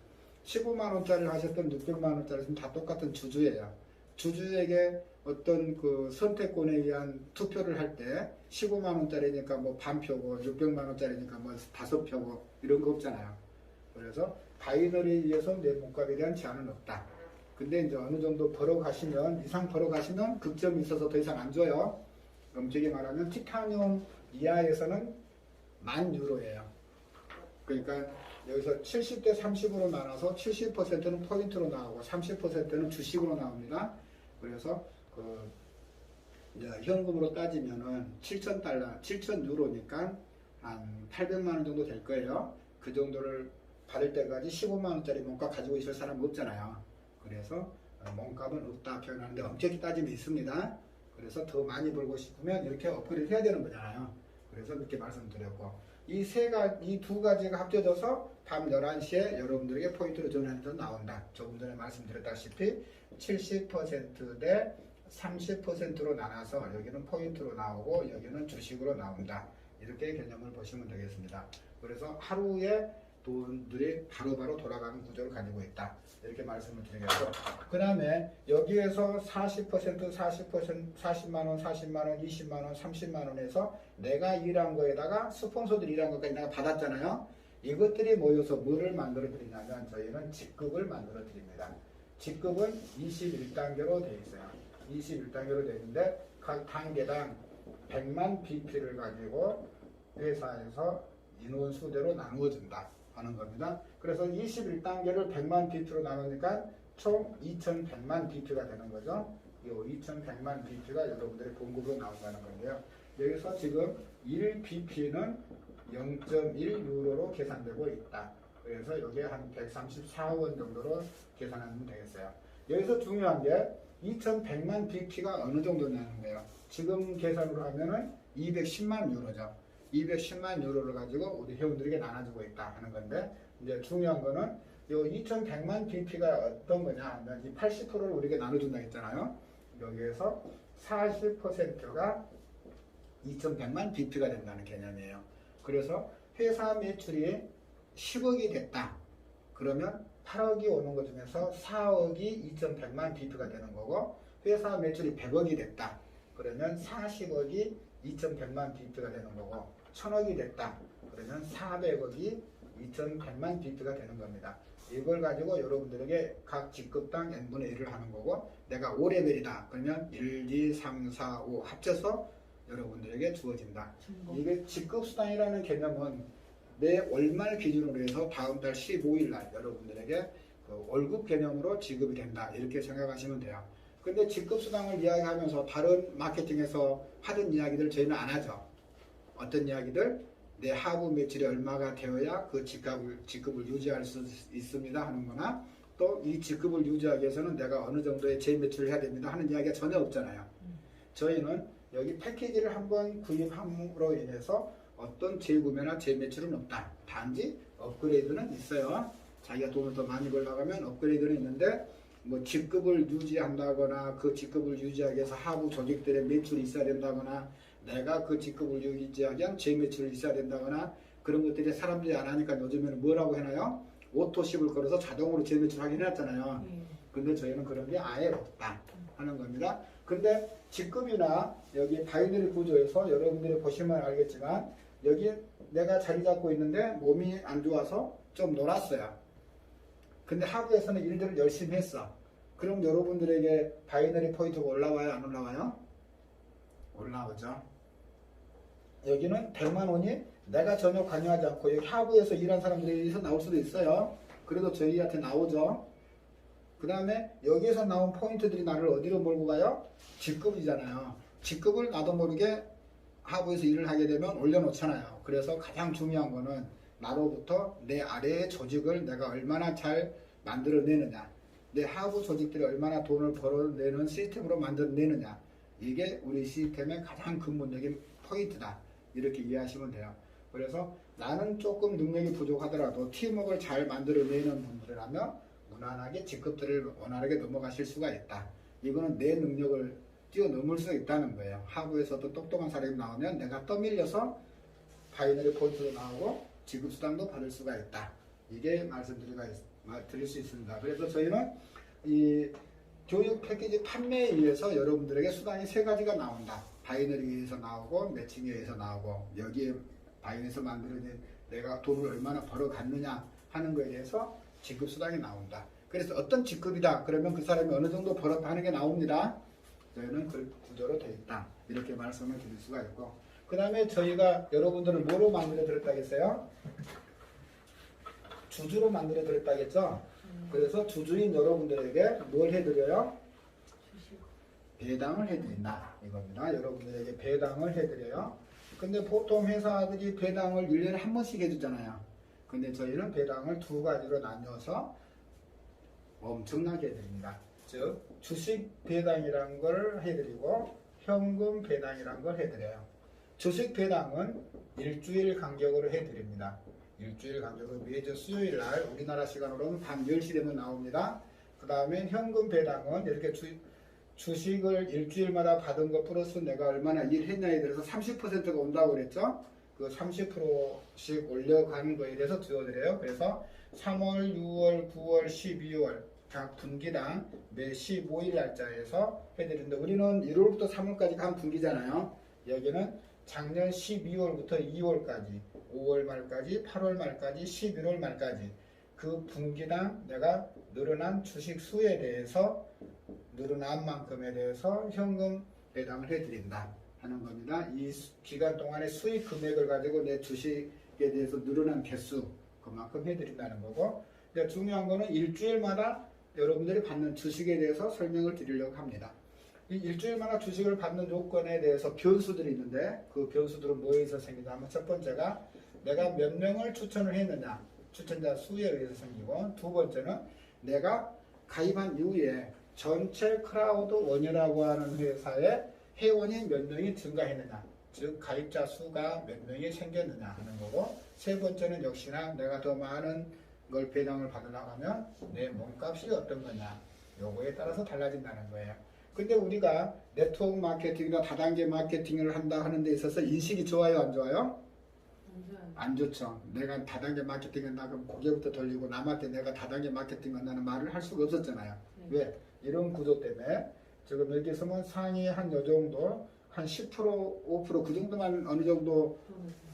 15만원짜리를 하셨던 600만원짜리는 다 똑같은 주주예요. 주주에게 어떤 선택권에 의한 투표를 할 때 15만원짜리니까 반표고 600만원짜리니까 5표고 이런 거 없잖아요. 그래서 바이너리에 의해서 내 몸값에 대한 제한은 없다. 근데 이제 어느 정도 이상 벌어가시면 극점이 있어서 더 이상 안 줘요. 엄격히 말하면 티타늄 이하에서는 10,000유로예요. 그러니까 여기서 70대 30으로 나눠서 70%는 포인트로 나오고 30%는 주식으로 나옵니다. 그래서 이제 현금으로 따지면은 7,000달러, 7,000유로니까 한 800만 원 정도 될 거예요. 그 정도를 받을 때까지 15만 원짜리 몸값 가지고 있을 사람 없잖아요. 그래서 몸값은 없다 표현하는데 엄격히 따지면 있습니다. 그래서 더 많이 벌고 싶으면 이렇게 업그레이드 해야 되는 거잖아요. 그래서 이렇게 말씀드렸고 이 두 가지가 합쳐져서 밤 11시에 여러분들에게 포인트로 전환해서 나온다. 조금 전에 말씀드렸다시피 70% 대 30%로 나눠서 여기는 포인트로 나오고 여기는 주식으로 나온다. 이렇게 개념을 보시면 되겠습니다. 그래서 하루에 돈들이 바로바로 돌아가는 구조를 가지고 있다. 이렇게 말씀을 드리겠고 그 다음에 여기에서 40%, 40만원, 40만원, 20만원, 30만원에서 내가 일한 거에다가 스폰서들이 일한 것까지 내가 받았잖아요. 이것들이 모여서 뭐를 만들어 드리냐면 저희는 직급을 만들어 드립니다. 직급은 21단계로 되어 있어요. 21단계로 되어 있는데 각 단계당 100만 BP를 가지고 회사에서 인원 수대로 나누어준다 하는 겁니다. 그래서 21단계를 100만 BP로 나누니까 총 2100만 BP가 되는 거죠. 2100만 BP가 여러분들이 공급으로 나온다는 건데요. 여기서 지금 1BP는 0.1유로로 계산되고 있다. 그래서 여기에 한 134원 정도로 계산하면 되겠어요. 여기서 중요한 게 2100만 BP가 어느 정도냐는 거예요. 지금 계산으로 하면은 210만 유로죠. 210만 유로를 가지고 우리 회원들에게 나눠주고 있다 하는 건데, 이제 중요한 거는 요 2100만 BP가 어떤 거냐 하면 이 80%를 우리에게 나눠준다 했잖아요. 여기에서 40%가 2100만 BP가 된다는 개념이에요. 그래서 회사 매출이 10억이 됐다. 그러면 8억이 오는 것 중에서 4억이 2100만 BP가 되는 거고, 회사 매출이 100억이 됐다. 그러면 40억이 2100만 BP가 되는 거고, 1000억이 됐다. 그러면 400억이 2100만 BP가 되는 겁니다. 이걸 가지고 여러분들에게 각 직급당 n분의 1을 하는 거고, 내가 5레벨이다. 그러면 1, 2, 3, 4, 5 합쳐서 여러분들에게 주어진다. 이게 직급수당이라는 개념은 내 월말 기준으로 해서 다음 달 15일 날 여러분들에게 그 월급 개념으로 지급이 된다. 이렇게 생각하시면 돼요. 근데 직급수당을 이야기하면서 다른 마케팅에서 하던 이야기들 저희는 안 하죠. 어떤 이야기들? 내 하부 매출이 얼마가 되어야 그 직급을 유지할 수 있습니다 하는 거나, 또 이 직급을 유지하기 위해서는 내가 어느 정도의 재매출을 해야 됩니다 하는 이야기가 전혀 없잖아요. 저희는 여기 패키지를 한번 구입함으로 인해서 어떤 재구매나 재매출은 없다. 단지 업그레이드는 있어요. 자기가 돈을 더 많이 벌려고 하면 업그레이드는 있는데, 뭐 직급을 유지한다거나 그 직급을 유지하기 위해서 하부 조직들의 매출이 있어야 된다거나, 내가 그 직급을 유지하기 위한 재매출이 있어야 된다거나, 그런 것들이 사람들이 안 하니까 요즘에는 뭐라고 해놔요? 오토십을 걸어서 자동으로 재매출 하긴 해놨잖아요. 근데 저희는 그런 게 아예 없다 하는 겁니다. 근데 직급이나 여기 바이너리 구조에서 여러분들이 보시면 알겠지만, 여기 내가 자리 잡고 있는데 몸이 안 좋아서 좀 놀았어요. 근데 하부에서는 일들을 열심히 했어. 그럼 여러분들에게 바이너리 포인트가 올라와요? 안 올라와요? 올라오죠. 여기는 100만 원이 내가 전혀 관여하지 않고 여기 하부에서 일한 사람들이 나올 수도 있어요. 그래도 저희한테 나오죠. 그 다음에 여기에서 나온 포인트들이 나를 어디로 몰고 가요? 직급이잖아요. 직급을 나도 모르게 하부에서 일을 하게 되면 올려놓잖아요. 그래서 가장 중요한 거는 나로부터 내 아래의 조직을 내가 얼마나 잘 만들어내느냐, 내 하부 조직들이 얼마나 돈을 벌어내는 시스템으로 만들어내느냐, 이게 우리 시스템의 가장 근본적인 포인트다. 이렇게 이해하시면 돼요. 그래서 나는 조금 능력이 부족하더라도 팀워크를 잘 만들어내는 분들이라면 무난하게 직급들을 원활하게 넘어가실 수가 있다. 이거는 내 능력을 뛰어넘을 수 있다는 거예요. 하부에서도 똑똑한 사람이 나오면 내가 떠밀려서 바이너리 포인트도 나오고 지급수당도 받을 수가 있다. 이게 드릴 수 있습니다. 그래서 저희는 이 교육 패키지 판매에 의해서 여러분들에게 수당이 세 가지가 나온다. 바이너리에 의해서 나오고, 매칭에 의해서 나오고, 여기에 바이너리에서 만들어진 내가 돈을 얼마나 벌어갔느냐 하는 거에 대해서 지급수당이 나온다. 그래서 어떤 직급이다 그러면 그 사람이 어느 정도 벌었다 하는 게 나옵니다. 저희는 그 구조로 되어 있다. 이렇게 말씀을 드릴 수가 있고, 그 다음에 저희가 여러분들을 뭐로 만들어 드렸다겠어요? 주주로 만들어 드렸다겠죠? 그래서 주주인 여러분들에게 뭘 해드려요? 배당을 해드린다 이겁니다. 여러분들에게 배당을 해드려요. 근데 보통 회사들이 배당을 1년에 한 번씩 해주잖아요. 근데 저희는 배당을 두 가지로 나뉘어서 엄청나게 해드립니다. 즉 주식 배당이란 걸 해드리고 현금 배당이란 걸 해드려요. 주식 배당은 일주일 간격으로 해드립니다. 일주일 간격으로 매주 수요일 날 우리나라 시간으로는 밤 10시 되면 나옵니다. 그 다음에 현금 배당은 이렇게 주식을 일주일마다 받은 것 플러스 내가 얼마나 일했냐에 대해서 30%가 온다고 그랬죠. 그 30%씩 올려가는 거에 대해서 주어드려요. 그래서 3월, 6월, 9월, 12월 각 분기당 매 15일 날짜에서 해드리는데, 우리는 1월부터 3월까지가 한 분기잖아요. 여기는 작년 12월부터 2월까지, 5월 말까지, 8월 말까지, 11월 말까지 그 분기당 내가 늘어난 주식 수에 대해서, 늘어난 만큼에 대해서 현금 배당을 해드린다 하는 겁니다. 이 기간 동안의 수익 금액을 가지고 내 주식에 대해서 늘어난 개수 그만큼 해드린다는 거고, 중요한 거는 일주일마다 여러분들이 받는 주식에 대해서 설명을 드리려고 합니다. 이 일주일마다 주식을 받는 요건에 대해서 변수들이 있는데 그 변수들은 뭐에서 생기냐면 첫 번째가 내가 몇 명을 추천을 했느냐 추천자 수에 의해서 생기고 두 번째는 내가 가입한 이후에 전체 크라우드 원이라고 하는 회사에 회원이 몇 명이 증가했느냐 즉 가입자 수가 몇 명이 생겼느냐 하는 거고 세 번째는 역시나 내가 더 많은 걸 배당을 받으려고 하면 내 몸값이 어떤 거냐 요거에 따라서 달라진다는 거예요. 근데 우리가 네트워크 마케팅이나 다단계 마케팅을 한다 하는 데 있어서 인식이 좋아요 안 좋아요? 안 좋죠. 내가 다단계 마케팅 한다 그럼 고개부터 돌리고 남한테 내가 다단계 마케팅 한다는 말을 할 수가 없었잖아요. 왜? 이런 구조 때문에 지금 여기서는 상위 한 요 정도 한 10% 5% 그 정도만 어느 정도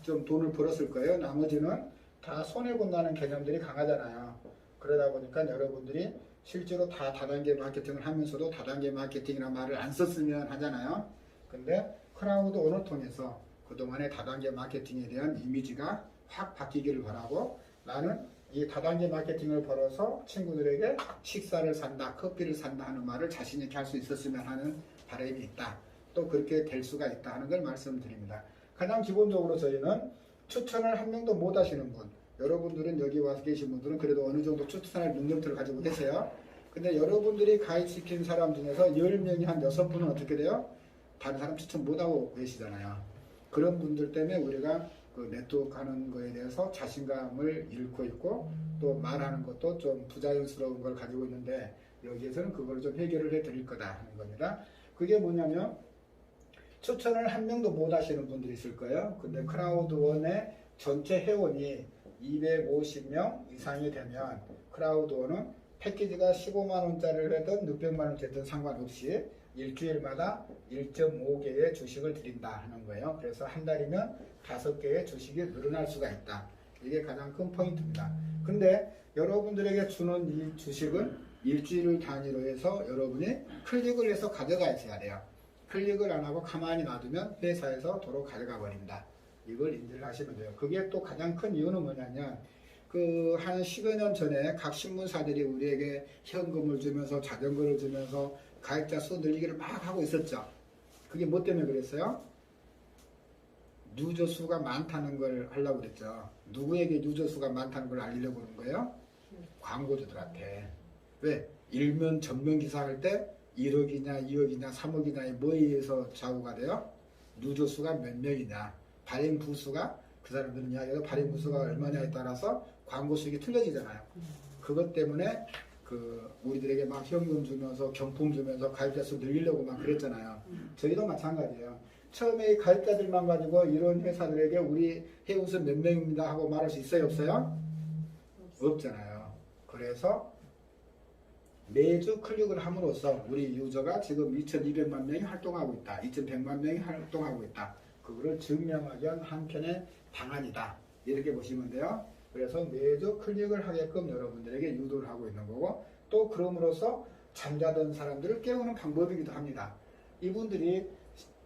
좀 돈을 벌었을 거예요. 나머지는 다 손해본다는 개념들이 강하잖아요. 그러다 보니까 여러분들이 실제로 다 다단계 마케팅을 하면서도 다단계 마케팅이라는 말을 안 썼으면 하잖아요. 근데 크라우드 오너 통해서 그동안의 다단계 마케팅에 대한 이미지가 확 바뀌기를 바라고 나는 이 다단계 마케팅을 벌어서 친구들에게 식사를 산다, 커피를 산다 하는 말을 자신 있게 할 수 있었으면 하는 바람이 있다. 또 그렇게 될 수가 있다 하는 걸 말씀드립니다. 가장 기본적으로 저희는 추천을 한 명도 못 하시는 분 여러분들은 여기 와서 계신 분들은 그래도 어느 정도 추천할 능력들을 가지고 계세요. 근데 여러분들이 가입시킨 사람 중에서 10명이 한 6분은 어떻게 돼요? 다른 사람 추천 못하고 계시잖아요. 그런 분들 때문에 우리가 그 네트워크 하는 거에 대해서 자신감을 잃고 있고 또 말하는 것도 좀 부자연스러운 걸 가지고 있는데 여기에서는 그걸 좀 해결을 해 드릴 거다 하는 겁니다. 그게 뭐냐면 추천을 한 명도 못 하시는 분들이 있을 거예요. 근데 크라우드원의 전체 회원이 250명 이상이 되면 크라우드원은 패키지가 15만원짜리를 해든 600만원짜리 됐든 상관없이 일주일마다 1.5개의 주식을 드린다 하는 거예요. 그래서 한 달이면 5개의 주식이 늘어날 수가 있다. 이게 가장 큰 포인트입니다. 근데 여러분들에게 주는 이 주식은 일주일 단위로 해서 여러분이 클릭을 해서 가져가 있어야 돼요. 클릭을 안 하고 가만히 놔두면 회사에서 도로 가져가 버린다. 이걸 인지를 하시면 돼요. 그게 또 가장 큰 이유는 뭐냐면 그 한 10여 년 전에 각 신문사들이 우리에게 현금을 주면서 자전거를 주면서 가입자 수 늘리기를 막 하고 있었죠. 그게 뭐 때문에 그랬어요? 유저 수가 많다는 걸 하려고 그랬죠. 누구에게 유저 수가 많다는 걸 알리려고 그런 거예요? 광고주들한테. 왜? 일면 전면 기사 할 때 1억이냐 2억이냐 3억이냐에 뭐에 의해서 좌우가 돼요? 유저 수가 몇 명이냐 발행 부수가 그 사람들은 이야기해도 발행 부수가 얼마냐에 따라서 광고 수익이 틀려지잖아요. 그것 때문에 그 우리들에게 막 현금 주면서 경품 주면서 가입자 수 늘리려고 막 그랬잖아요. 저희도 마찬가지예요. 처음에 가입자들만 가지고 이런 회사들에게 우리 회원수 몇 명입니다 하고 말할 수 있어요 없어요? 없잖아요. 그래서 매주 클릭을 함으로써 우리 유저가 지금 2200만 명이 활동하고 있다. 2100만 명이 활동하고 있다. 그거를 증명하기 위한 한편의 방안이다. 이렇게 보시면 돼요. 그래서 매주 클릭을 하게끔 여러분들에게 유도를 하고 있는 거고 또 그럼으로써 잠자던 사람들을 깨우는 방법이기도 합니다. 이분들이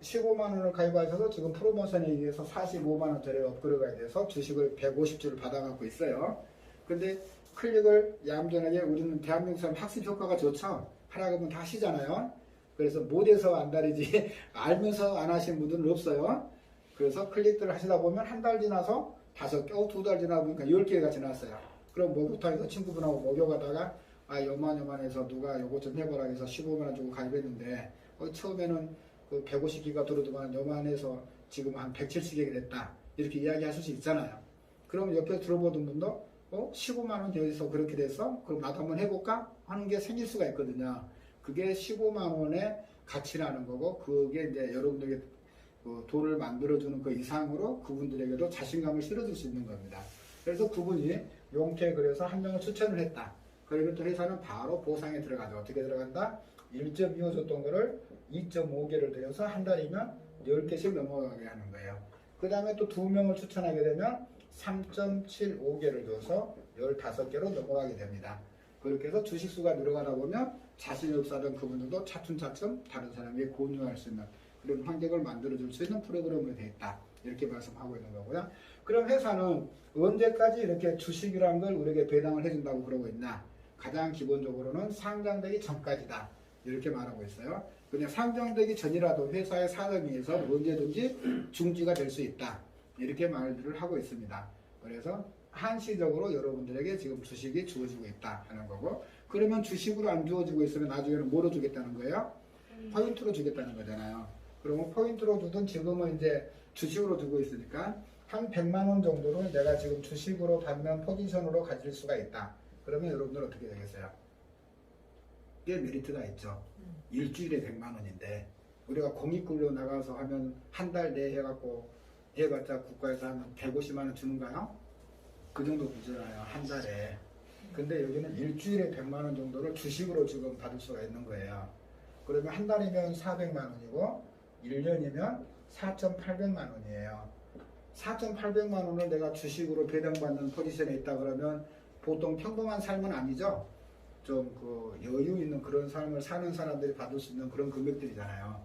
15만원을 가입하셔서 지금 프로모션에 의해서 45만원짜리 업그레이드가 돼서 주식을 150주를 받아갖고 있어요. 근데 클릭을 얌전하게 우리는 대한민국 사람 학습 효과가 좋죠. 하라고 하면 다 하시잖아요. 그래서 못해서 안달이지 알면서 안 하시는 분들은 없어요. 그래서 클릭들을 하시다 보면 한 달 지나서 5개, 2달 지나다 보니까 10개가 지났어요. 그럼 목욕탕에서 친구분하고 목욕하다가 요만해서 누가 요거 좀 해보라 해서 15만원 주고 가입했는데 처음에는 그 150기가 들어도만 요만해서 지금 한 170개가 됐다. 이렇게 이야기하실 수 있잖아요. 그럼 옆에 들어보던 분도 15만원 여기서 그렇게 됐어? 그럼 나도 한번 해볼까? 하는 게 생길 수가 있거든요. 그게 15만원의 가치라는 거고 그게 이제 여러분들에게 돈을 만들어주는 그 이상으로 그분들에게도 자신감을 실어줄 수 있는 겁니다. 그래서 그분이 용케 그래서 한 명을 추천을 했다. 그리고 또 회사는 바로 보상에 들어가죠. 어떻게 들어간다? 1.25 줬던 거를 2.5개를 들여서 한 달이면 10개씩 넘어가게 하는 거예요. 그 다음에 또 2명을 추천하게 되면 3.75개를 줘서 15개로 넘어가게 됩니다. 그렇게 해서 주식수가 늘어가다 보면 자신이 없사던 그분들도 차츰차츰 다른 사람에게 공유할 수 있는 그런 환경을 만들어줄 수 있는 프로그램으로 되어 있다. 이렇게 말씀하고 있는 거고요. 그럼 회사는 언제까지 이렇게 주식이라는 걸 우리에게 배당을 해준다고 그러고 있나? 가장 기본적으로는 상장되기 전까지다. 이렇게 말하고 있어요. 그냥 상장되기 전이라도 회사의 사정에서 언제든지 중지가 될 수 있다. 이렇게 말들을 하고 있습니다. 그래서 한시적으로 여러분들에게 지금 주식이 주어지고 있다 하는 거고, 그러면 주식으로 안 주어지고 있으면 나중에는 뭐로 주겠다는 거예요? 포인트로 주겠다는 거잖아요. 그러면 포인트로 주든 지금은 이제 주식으로 주고 있으니까 한 100만 원 정도를 내가 지금 주식으로 받는 포지션으로 가질 수가 있다. 그러면 여러분들 어떻게 되겠어요? 꽤 메리트가 있죠. 일주일에 100만 원인데 우리가 공익근로 나가서 하면 한 달 내에 해갖고 해봤자 국가에서 하면 150만 원 주는가요? 그 정도 주잖아요. 한 달에. 근데 여기는 일주일에 100만 원 정도를 주식으로 지금 받을 수가 있는 거예요. 그러면 한 달이면 400만 원이고 1년이면 4,800만 원이에요. 4,800만 원을 내가 주식으로 배당받는 포지션에 있다 그러면 보통 평범한 삶은 아니죠. 좀 그 여유 있는 그런 삶을 사는 사람들이 받을 수 있는 그런 금액들이잖아요.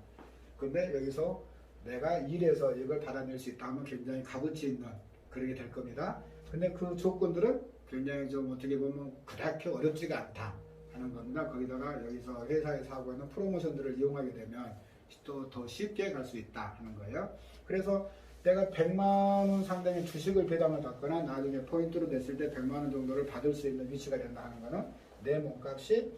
근데 여기서 내가 일해서 이걸 받아낼 수 있다 하면 굉장히 값어치 있는 그렇게 될 겁니다. 근데 그 조건들은 굉장히 좀 어떻게 보면 그렇게 어렵지가 않다 하는 겁니다. 거기다가 여기서 회사에서 하고 있는 프로모션들을 이용하게 되면 또 더 쉽게 갈 수 있다 하는 거예요. 그래서 내가 100만 원 상당의 주식을 배당을 받거나 나중에 포인트로 냈을 때 100만 원 정도를 받을 수 있는 위치가 된다 하는 거는 내 몸값이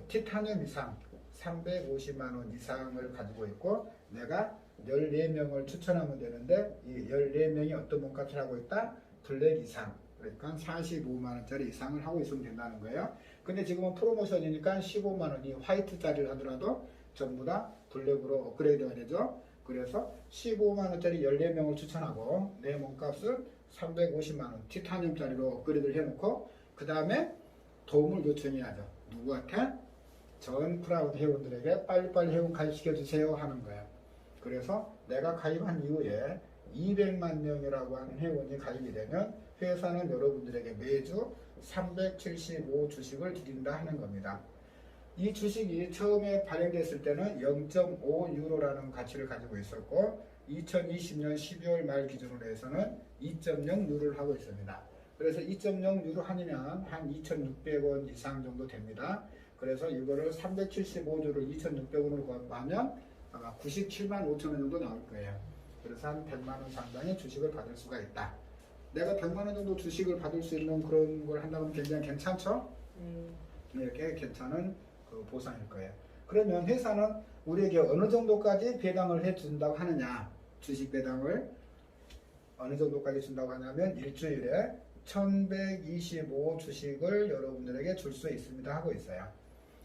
티타늄 이상 350만 원 이상을 가지고 있고 내가 14명을 추천하면 되는데 이 14명이 어떤 몸값을 하고 있다? 블랙 이상, 그러니까 45만 원짜리 이상을 하고 있으면 된다는 거예요. 근데 지금은 프로모션이니까 15만 원이 화이트짜리를 하더라도 전부 다 블랙으로 업그레이드가 되죠. 그래서 15만 원짜리 14명을 추천하고 내 몸값을 350만 원 티타늄짜리로 업그레이드를 해놓고 그 다음에 도움을 요청해야죠. 누구한테? 전 크라우드 회원들에게 빨리빨리 회원 가입시켜주세요 하는 거예요. 그래서 내가 가입한 이후에 200만 명이라고 하는 회원이 가입이 되면 회사는 여러분들에게 매주 375 주식을 드린다 하는 겁니다. 이 주식이 처음에 발행됐을 때는 0.5 유로라는 가치를 가지고 있었고 2020년 12월 말 기준으로 해서는 2.0 유로를 하고 있습니다. 그래서 2.0 유로 하면 한 2,600원 이상 정도 됩니다. 그래서 이거를 375주를 2,600원으로 하면 아마 97만 5천 원 정도 나올 거예요. 그래서 한 100만 원 상당의 주식을 받을 수가 있다. 내가 100만 원 정도 주식을 받을 수 있는 그런 걸 한다면 굉장히 괜찮죠? 이렇게 괜찮은 그 보상일 거예요. 그러면 회사는 우리에게 어느 정도까지 배당을 해준다고 하느냐? 주식 배당을 어느 정도까지 준다고 하냐면 일주일에 1125 주식을 여러분들에게 줄 수 있습니다 하고 있어요.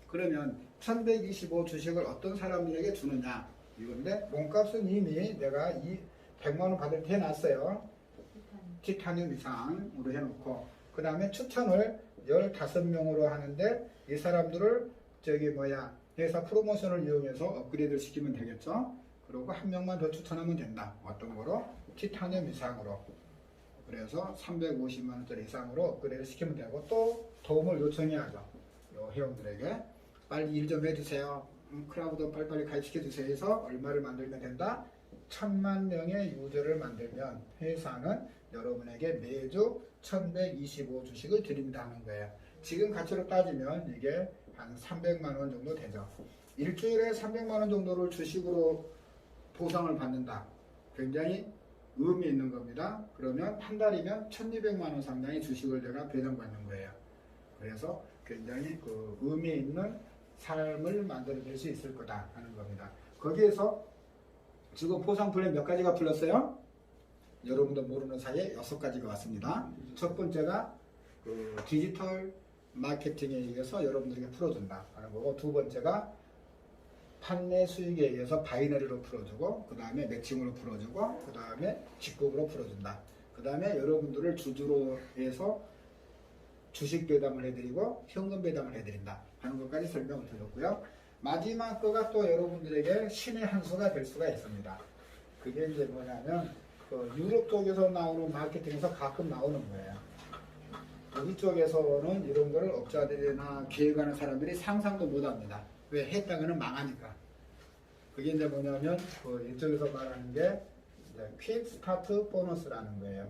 그러면 1125 주식을 어떤 사람들에게 주느냐 이건데 몸값은 이미 내가 이 100만 원 받을 때 해놨어요. 티타늄 이상으로 해놓고 그 다음에 추천을 15명으로 하는데 이 사람들을 회사 프로모션을 이용해서 업그레이드를 시키면 되겠죠. 그리고 한 명만 더 추천하면 된다. 어떤 거로? 티타늄 이상으로. 그래서 350만 원짜리 이상으로 업그레이드 시키면 되고 또 도움을 요청해야죠. 요 회원들에게 빨리 일 좀 해주세요. 크라우드 빨리빨리 가입시켜주세요 해서 얼마를 만들면 된다? 1000만 명의 유저를 만들면 회사는 여러분에게 매주 1125 주식을 드립니다 하는 거예요. 지금 가치로 따지면 이게 한 300만 원 정도 되죠. 일주일에 300만 원 정도를 주식으로 보상을 받는다. 굉장히 의미 있는 겁니다. 그러면 한 달이면 1200만 원 상당의 주식을 내가 배당받는 거예요. 그래서 굉장히 그 의미 있는 삶을 만들어낼 수 있을 거다 하는 겁니다. 거기에서 지금 보상 플랜 몇 가지가 풀렸어요? 여러분도 모르는 사이에 6가지가 왔습니다. 첫 번째가 그 디지털 마케팅에 의해서 여러분들에게 풀어준다 하는 거고, 두 번째가 판매 수익에 의해서 바이너리로 풀어주고, 그 다음에 매칭으로 풀어주고, 그 다음에 직급으로 풀어준다. 그 다음에 여러분들을 주주로 해서 주식 배당을 해드리고 현금 배당을 해드린다 하는 것까지 설명을 드렸고요. 마지막 거가 또 여러분들에게 신의 한 수가 될 수가 있습니다. 그게 이제 뭐냐면 그 유럽 쪽에서 나오는 마케팅에서 가끔 나오는 거예요. 우리 쪽에서는 이런 거를 업자들이나 계획하는 사람들이 상상도 못합니다. 왜? 했다가는 망하니까. 그게 이제 뭐냐면 그 이쪽에서 말하는 게 퀵 스타트 보너스라는 거예요.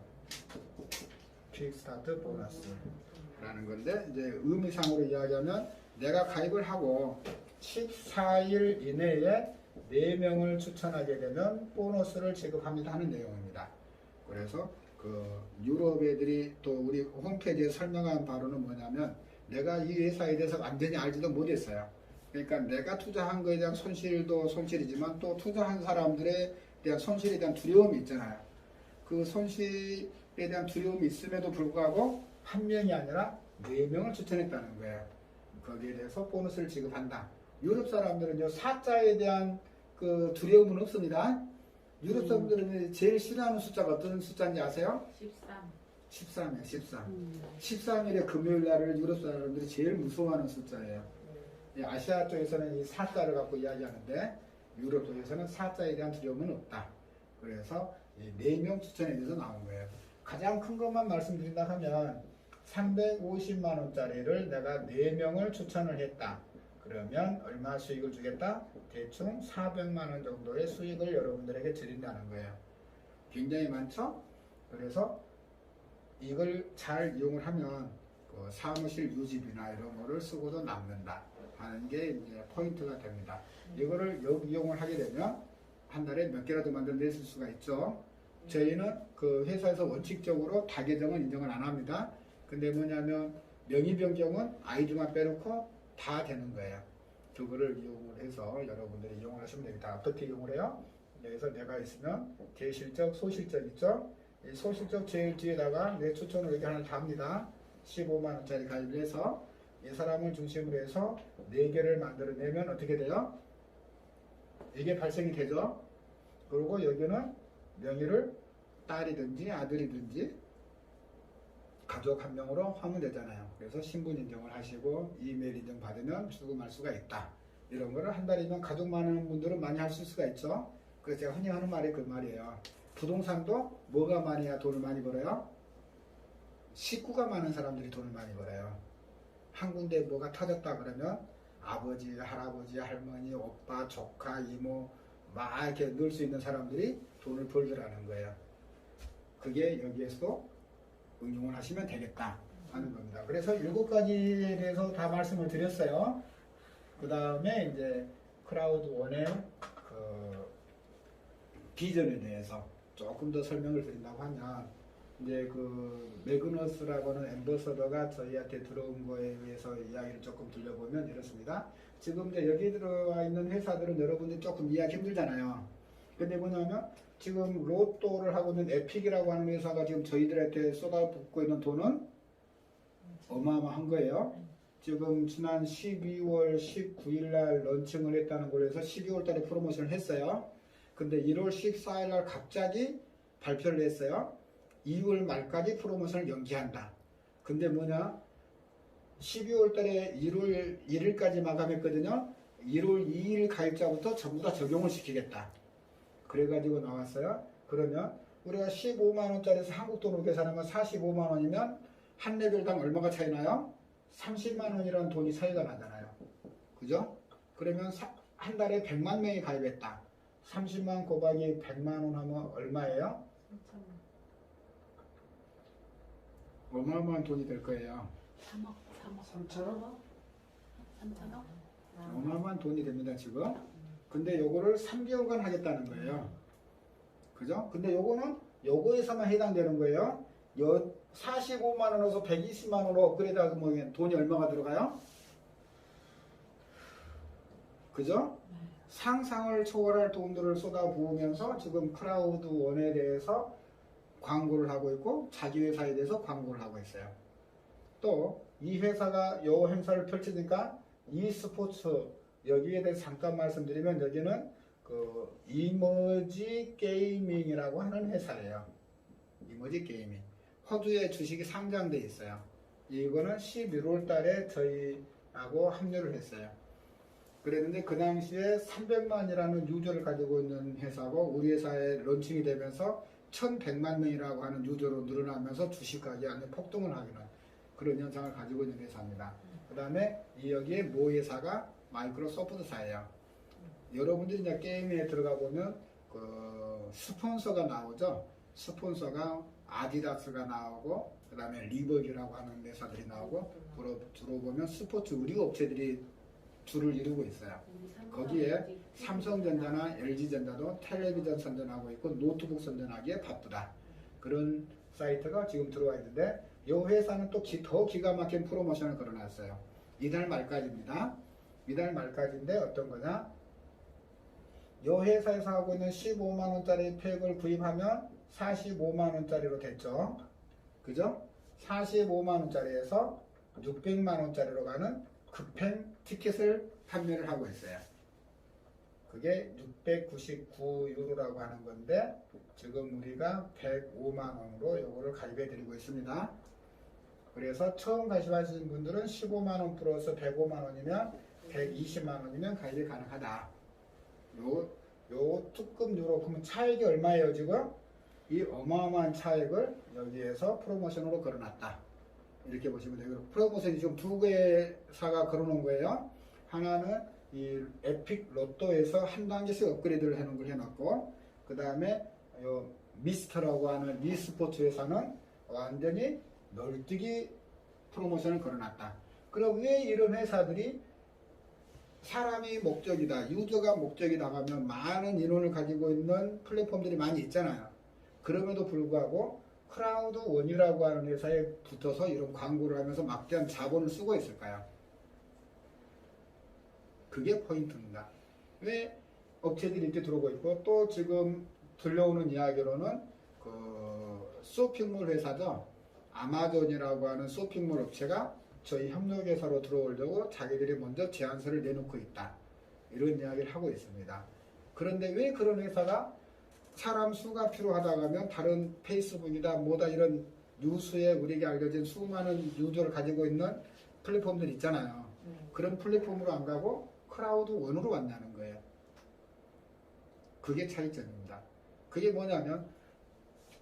퀵 스타트 보너스라는 건데 이제 의미상으로 이야기하면 내가 가입을 하고 14일 이내에 4명을 추천하게 되면 보너스를 지급합니다 하는 내용입니다. 그래서 그 유럽 애들이 또 우리 홈페이지에 설명한 바로는 뭐냐면 내가 이 회사에 대해서 완전히 알지도 못했어요. 그러니까 내가 투자한 거에 대한 손실도 손실이지만 또 투자한 사람들에 대한 손실에 대한 두려움이 있잖아요. 그 손실에 대한 두려움이 있음에도 불구하고 한 명이 아니라 4명을 추천했다는 거예요. 거기에 대해서 보너스를 지급한다. 유럽 사람들은요, 사자에 대한 그 두려움은 없습니다. 유럽 사람들은 제일 싫어하는 숫자가 어떤 숫자인지 아세요? 13. 13이에요, 13. 13일의 금요일 날을 유럽 사람들이 제일 무서워하는 숫자예요. 아시아 쪽에서는 이 사자를 갖고 이야기하는데 유럽 쪽에서는 사자에 대한 두려움은 없다. 그래서 4명 추천에 대해서 나온 거예요. 가장 큰 것만 말씀드린다 하면 350만 원짜리를 내가 4명을 추천을 했다. 그러면 얼마 수익을 주겠다? 대충 400만 원 정도의 수익을 여러분들에게 드린다는 거예요. 굉장히 많죠? 그래서 이걸 잘 이용을 하면 그 사무실 유지비나 이런 거를 쓰고도 남는다 하는 게 이제 포인트가 됩니다. 이거를 이용을 하게 되면 한 달에 몇 개라도 만들어낼 수가 있죠. 저희는 그 회사에서 원칙적으로 다계정은 인정을 안 합니다. 근데 뭐냐면 명의 변경은 아이디만 빼놓고 다 되는 거예요. 그거를 이용을 해서 여러분들이 이용을 하시면 됩니다. 어떻게 이용을 해요? 여기서 내가 있으면 대실적, 소실적 있죠? 이 소실적 제일 뒤에다가 내 추천을 여기 하나 다 합니다. 15만 원짜리 가입을 해서 이 사람을 중심으로 해서 4개를 만들어내면 어떻게 돼요? 이게 발생이 되죠? 그리고 여기는 명의를 딸이든지 아들이든지 가족 한 명으로 하면 되잖아요. 그래서 신분 인정을 하시고 이메일 인정 받으면 출금할 수가 있다. 이런 거를 한 달이면 가족 많은 분들은 많이 하실 수가 있죠. 그래서 제가 흔히 하는 말이 그 말이에요. 부동산도 뭐가 많아야 돈을 많이 벌어요? 식구가 많은 사람들이 돈을 많이 벌어요. 한 군데 뭐가 터졌다 그러면 아버지, 할아버지, 할머니, 오빠, 조카, 이모 막 이렇게 넣을 수 있는 사람들이 돈을 벌더라는 거예요. 그게 여기에서도 응용을 하시면 되겠다 하는 겁니다. 그래서 7가지에 대해서 다 말씀을 드렸어요. 그 다음에 이제 크라우드 원의 그 비전에 대해서 조금 더 설명을 드린다고 하면 이제 그 매그너스라고 하는 앰버서더가 저희한테 들어온 거에 의해서 이야기를 조금 들려보면 이렇습니다. 지금 이제 여기 들어와 있는 회사들은 여러분들이 조금 이해하기 힘들잖아요. 근데 뭐냐면 지금 로또를 하고 있는 에픽이라고 하는 회사가 지금 저희들한테 쏟아붓고 있는 돈은 어마어마한 거예요. 지금 지난 12월 19일 날 런칭을 했다는 걸로 해서 12월 달에 프로모션을 했어요. 근데 1월 14일 날 갑자기 발표를 했어요. 2월 말까지 프로모션을 연기한다. 근데 뭐냐? 12월 달에 1월 1일까지 마감했거든요. 1월 2일 가입자부터 전부 다 적용을 시키겠다. 그래가지고 나왔어요. 그러면 우리가 15만원짜리에서 한국 돈으로 계산하면 45만원이면 한 레벨당 얼마가 차이 나요? 30만원이라는 돈이 차이가 나잖아요. 그죠? 그러면 한 달에 100만 명이 가입했다. 30만 곱하기 100만원 하면 얼마예요? 3천원. 어마어마한 돈이 될 거예요. 3천원? 어마어마한 돈이 됩니다, 지금. 근데 요거를 3개월간 하겠다는 거예요. 그죠? 근데 요거는 요거에서만 해당되는 거예요. 45만원에서 120만원으로 업그레이드 하면 돈이 얼마가 들어가요? 그죠? 상상을 초월할 돈들을 쏟아부으면서 지금 크라우드 원에 대해서 광고를 하고 있고 자기 회사에 대해서 광고를 하고 있어요. 또 이 회사가 요 행사를 펼치니까 e스포츠 여기에 대해서 잠깐 말씀드리면 여기는 그 이머지 게이밍이라고 하는 회사예요. 이머지 게이밍. 호주에 주식이 상장돼 있어요. 이거는 11월 달에 저희하고 합류를 했어요. 그랬는데 그 당시에 300만이라는 유저를 가지고 있는 회사고 우리 회사에 런칭이 되면서 1100만 명이라고 하는 유저로 늘어나면서 주식 가격이 폭등을 하기는 그런 현상을 가지고 있는 회사입니다. 그 다음에 여기에 모 회사가 마이크로소프트사예요. 여러분들이 이제 게임에 들어가 보면 그 스폰서가 나오죠. 스폰서가 아디다스가 나오고 그 다음에 리버기라고 하는 회사들이 나오고 주로 보면 스포츠 의류 업체들이 줄을 이루고 있어요. 거기에 삼성전자나 LG전자도 텔레비전 선전하고 있고 노트북 선전하기에 바쁘다. 그런 사이트가 지금 들어와 있는데 이 회사는 또 더 기가 막힌 프로모션을 걸어놨어요. 이달 말까지입니다. 이달 말까지인데 어떤 거냐? 이 회사에서 하고 있는 15만원짜리 팩을 구입하면 45만원짜리로 됐죠. 그죠? 45만원짜리에서 600만원짜리로 가는 급행 티켓을 판매를 하고 있어요. 그게 699유로라고 하는 건데 지금 우리가 105만원으로 요거를 가입해 드리고 있습니다. 그래서 처음 가입하신 분들은 15만원 플러스 105만원이면 120만원이면 가입이 가능하다. 요 특급 유로 그러면 차액이 얼마예요 지금? 이 어마어마한 차액을 여기에서 프로모션으로 걸어놨다. 이렇게 보시면 돼요. 프로모션이 지금 두 개의 사가 걸어놓은 거예요. 하나는 이 에픽 로또에서 한 단계씩 업그레이드를 해놓은 걸 해놨고, 그 다음에 미스터라고 하는 미스포츠 회사는 완전히 널뛰기 프로모션을 걸어놨다. 그럼 왜 이런 회사들이 사람이 목적이다, 유저가 목적이다 하면 많은 인원을 가지고 있는 플랫폼들이 많이 있잖아요. 그럼에도 불구하고 크라우드 원이라고 하는 회사에 붙어서 이런 광고를 하면서 막대한 자본을 쓰고 있을까요? 그게 포인트입니다. 왜 업체들이 이렇게 들어오고 있고, 또 지금 들려오는 이야기로는 그 쇼핑몰 회사죠. 아마존이라고 하는 쇼핑몰 업체가 저희 협력회사로 들어오려고 자기들이 먼저 제안서를 내놓고 있다. 이런 이야기를 하고 있습니다. 그런데 왜 그런 회사가 사람 수가 필요하다고 하면 다른 페이스북이다 뭐다 이런 뉴스에 우리에게 알려진 수많은 유저를 가지고 있는 플랫폼들 있잖아요. 그런 플랫폼으로 안 가고 크라우드 원으로 왔냐는 거예요. 그게 차이점입니다. 그게 뭐냐면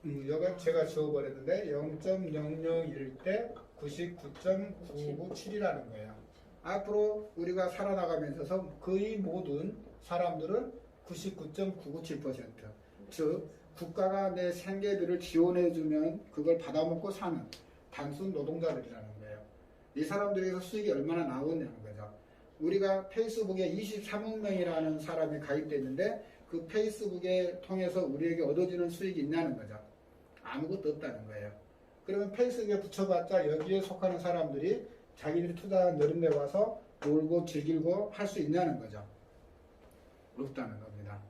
여기 제가 지워버렸는데 0.001 대 99.997이라는 거예요. 앞으로 우리가 살아나가면서 거의 모든 사람들은 99.997%, 즉 국가가 내 생계비를 지원해주면 그걸 받아먹고 사는 단순 노동자들이라는 거예요. 이 사람들에게서 수익이 얼마나 나오냐는 거죠. 우리가 페이스북에 23억 명이라는 사람이 가입되어 있는데 그 페이스북에 통해서 우리에게 얻어지는 수익이 있냐는 거죠. 아무것도 없다는 거예요. 그러면 페이스북에 붙여봤자 여기에 속하는 사람들이 자기들이 투자한 여름 데 와서 놀고 즐기고 할 수 있냐는 거죠. 없다는 겁니다.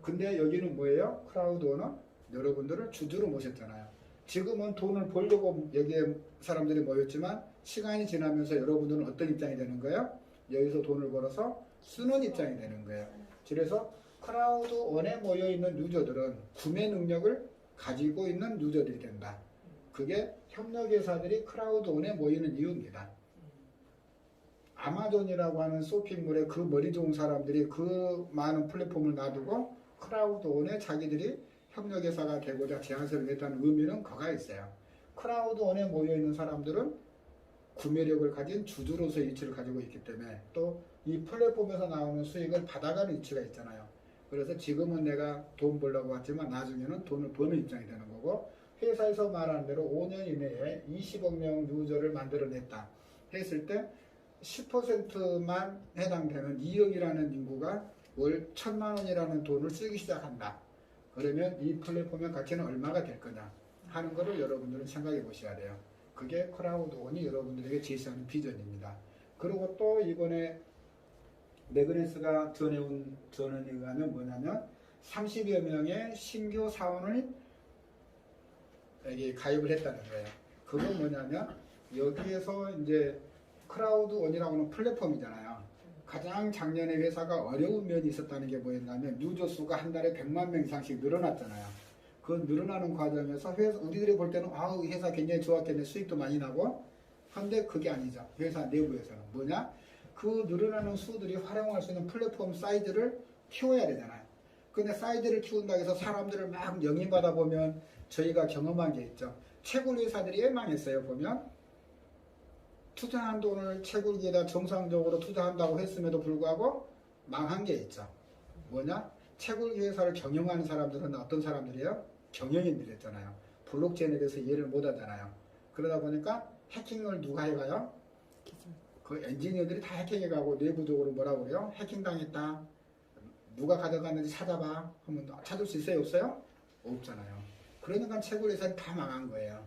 근데 여기는 뭐예요? 크라우드원은 여러분들을 주주로 모셨잖아요. 지금은 돈을 벌려고 여기에 사람들이 모였지만 시간이 지나면서 여러분들은 어떤 입장이 되는 거예요? 여기서 돈을 벌어서 쓰는 입장이 되는 거예요. 그래서 크라우드원에 모여있는 유저들은 구매 능력을 가지고 있는 유저들이 된다. 그게 협력회사들이 크라우드원에 모이는 이유입니다. 아마존이라고 하는 쇼핑몰에 그 머리 좋은 사람들이 그 많은 플랫폼을 놔두고 크라우드원에 자기들이 협력회사가 되고자 제안서를 냈다는 의미는 거가 있어요. 크라우드원에 모여있는 사람들은 구매력을 가진 주주로서의 위치를 가지고 있기 때문에 또 이 플랫폼에서 나오는 수익을 받아가는 위치가 있잖아요. 그래서 지금은 내가 돈 벌려고 왔지만 나중에는 돈을 버는 입장이 되는 거고, 회사에서 말하는 대로 5년 이내에 20억 명 유저를 만들어냈다 했을 때 10%만 해당되는 2억이라는 인구가 월 1,000만 원이라는 돈을 쓰기 시작한다. 그러면 이 플랫폼의 가치는 얼마가 될 거냐 하는 것을 여러분들은 생각해 보셔야 돼요. 그게 크라우드원이 여러분들에게 제시하는 비전입니다. 그리고 또 이번에 매그네스가 전해온 전언에 의하면 뭐냐면 30여 명의 신규 사원을 여기 가입을 했다는 거예요. 그건 뭐냐면 여기에서 이제 크라우드원이라고 하는 플랫폼이잖아요. 가장 작년에 회사가 어려운 면이 있었다는 게 뭐였냐면 유저 수가 한 달에 100만 명 이상씩 늘어났잖아요. 그 늘어나는 과정에서 우리들이 볼 때는 아우 회사 굉장히 좋았겠네, 수익도 많이 나고. 근데 그게 아니죠. 회사 내부에서는 뭐냐? 그 늘어나는 수들이 활용할 수 있는 플랫폼 사이즈를 키워야 되잖아요. 근데 사이즈를 키운다고 해서 사람들을 막 영입하다 보면 저희가 경험한 게 있죠. 채굴 회사들이 왜 망했어요? 보면 투자한 돈을 채굴기에다 정상적으로 투자한다고 했음에도 불구하고 망한 게 있죠. 뭐냐? 채굴기 회사를 경영하는 사람들은 어떤 사람들이에요? 경영인들이었잖아요. 블록체인에 대해서 이해를 못 하잖아요. 그러다 보니까 해킹을 누가 해가요? 그 엔지니어들이 다 해킹해가고 내부적으로 뭐라고 그래요? 해킹당했다. 누가 가져갔는지 찾아봐. 하면 찾을 수 있어요? 없어요? 없잖아요. 그러니까 채굴 회사는 다 망한 거예요.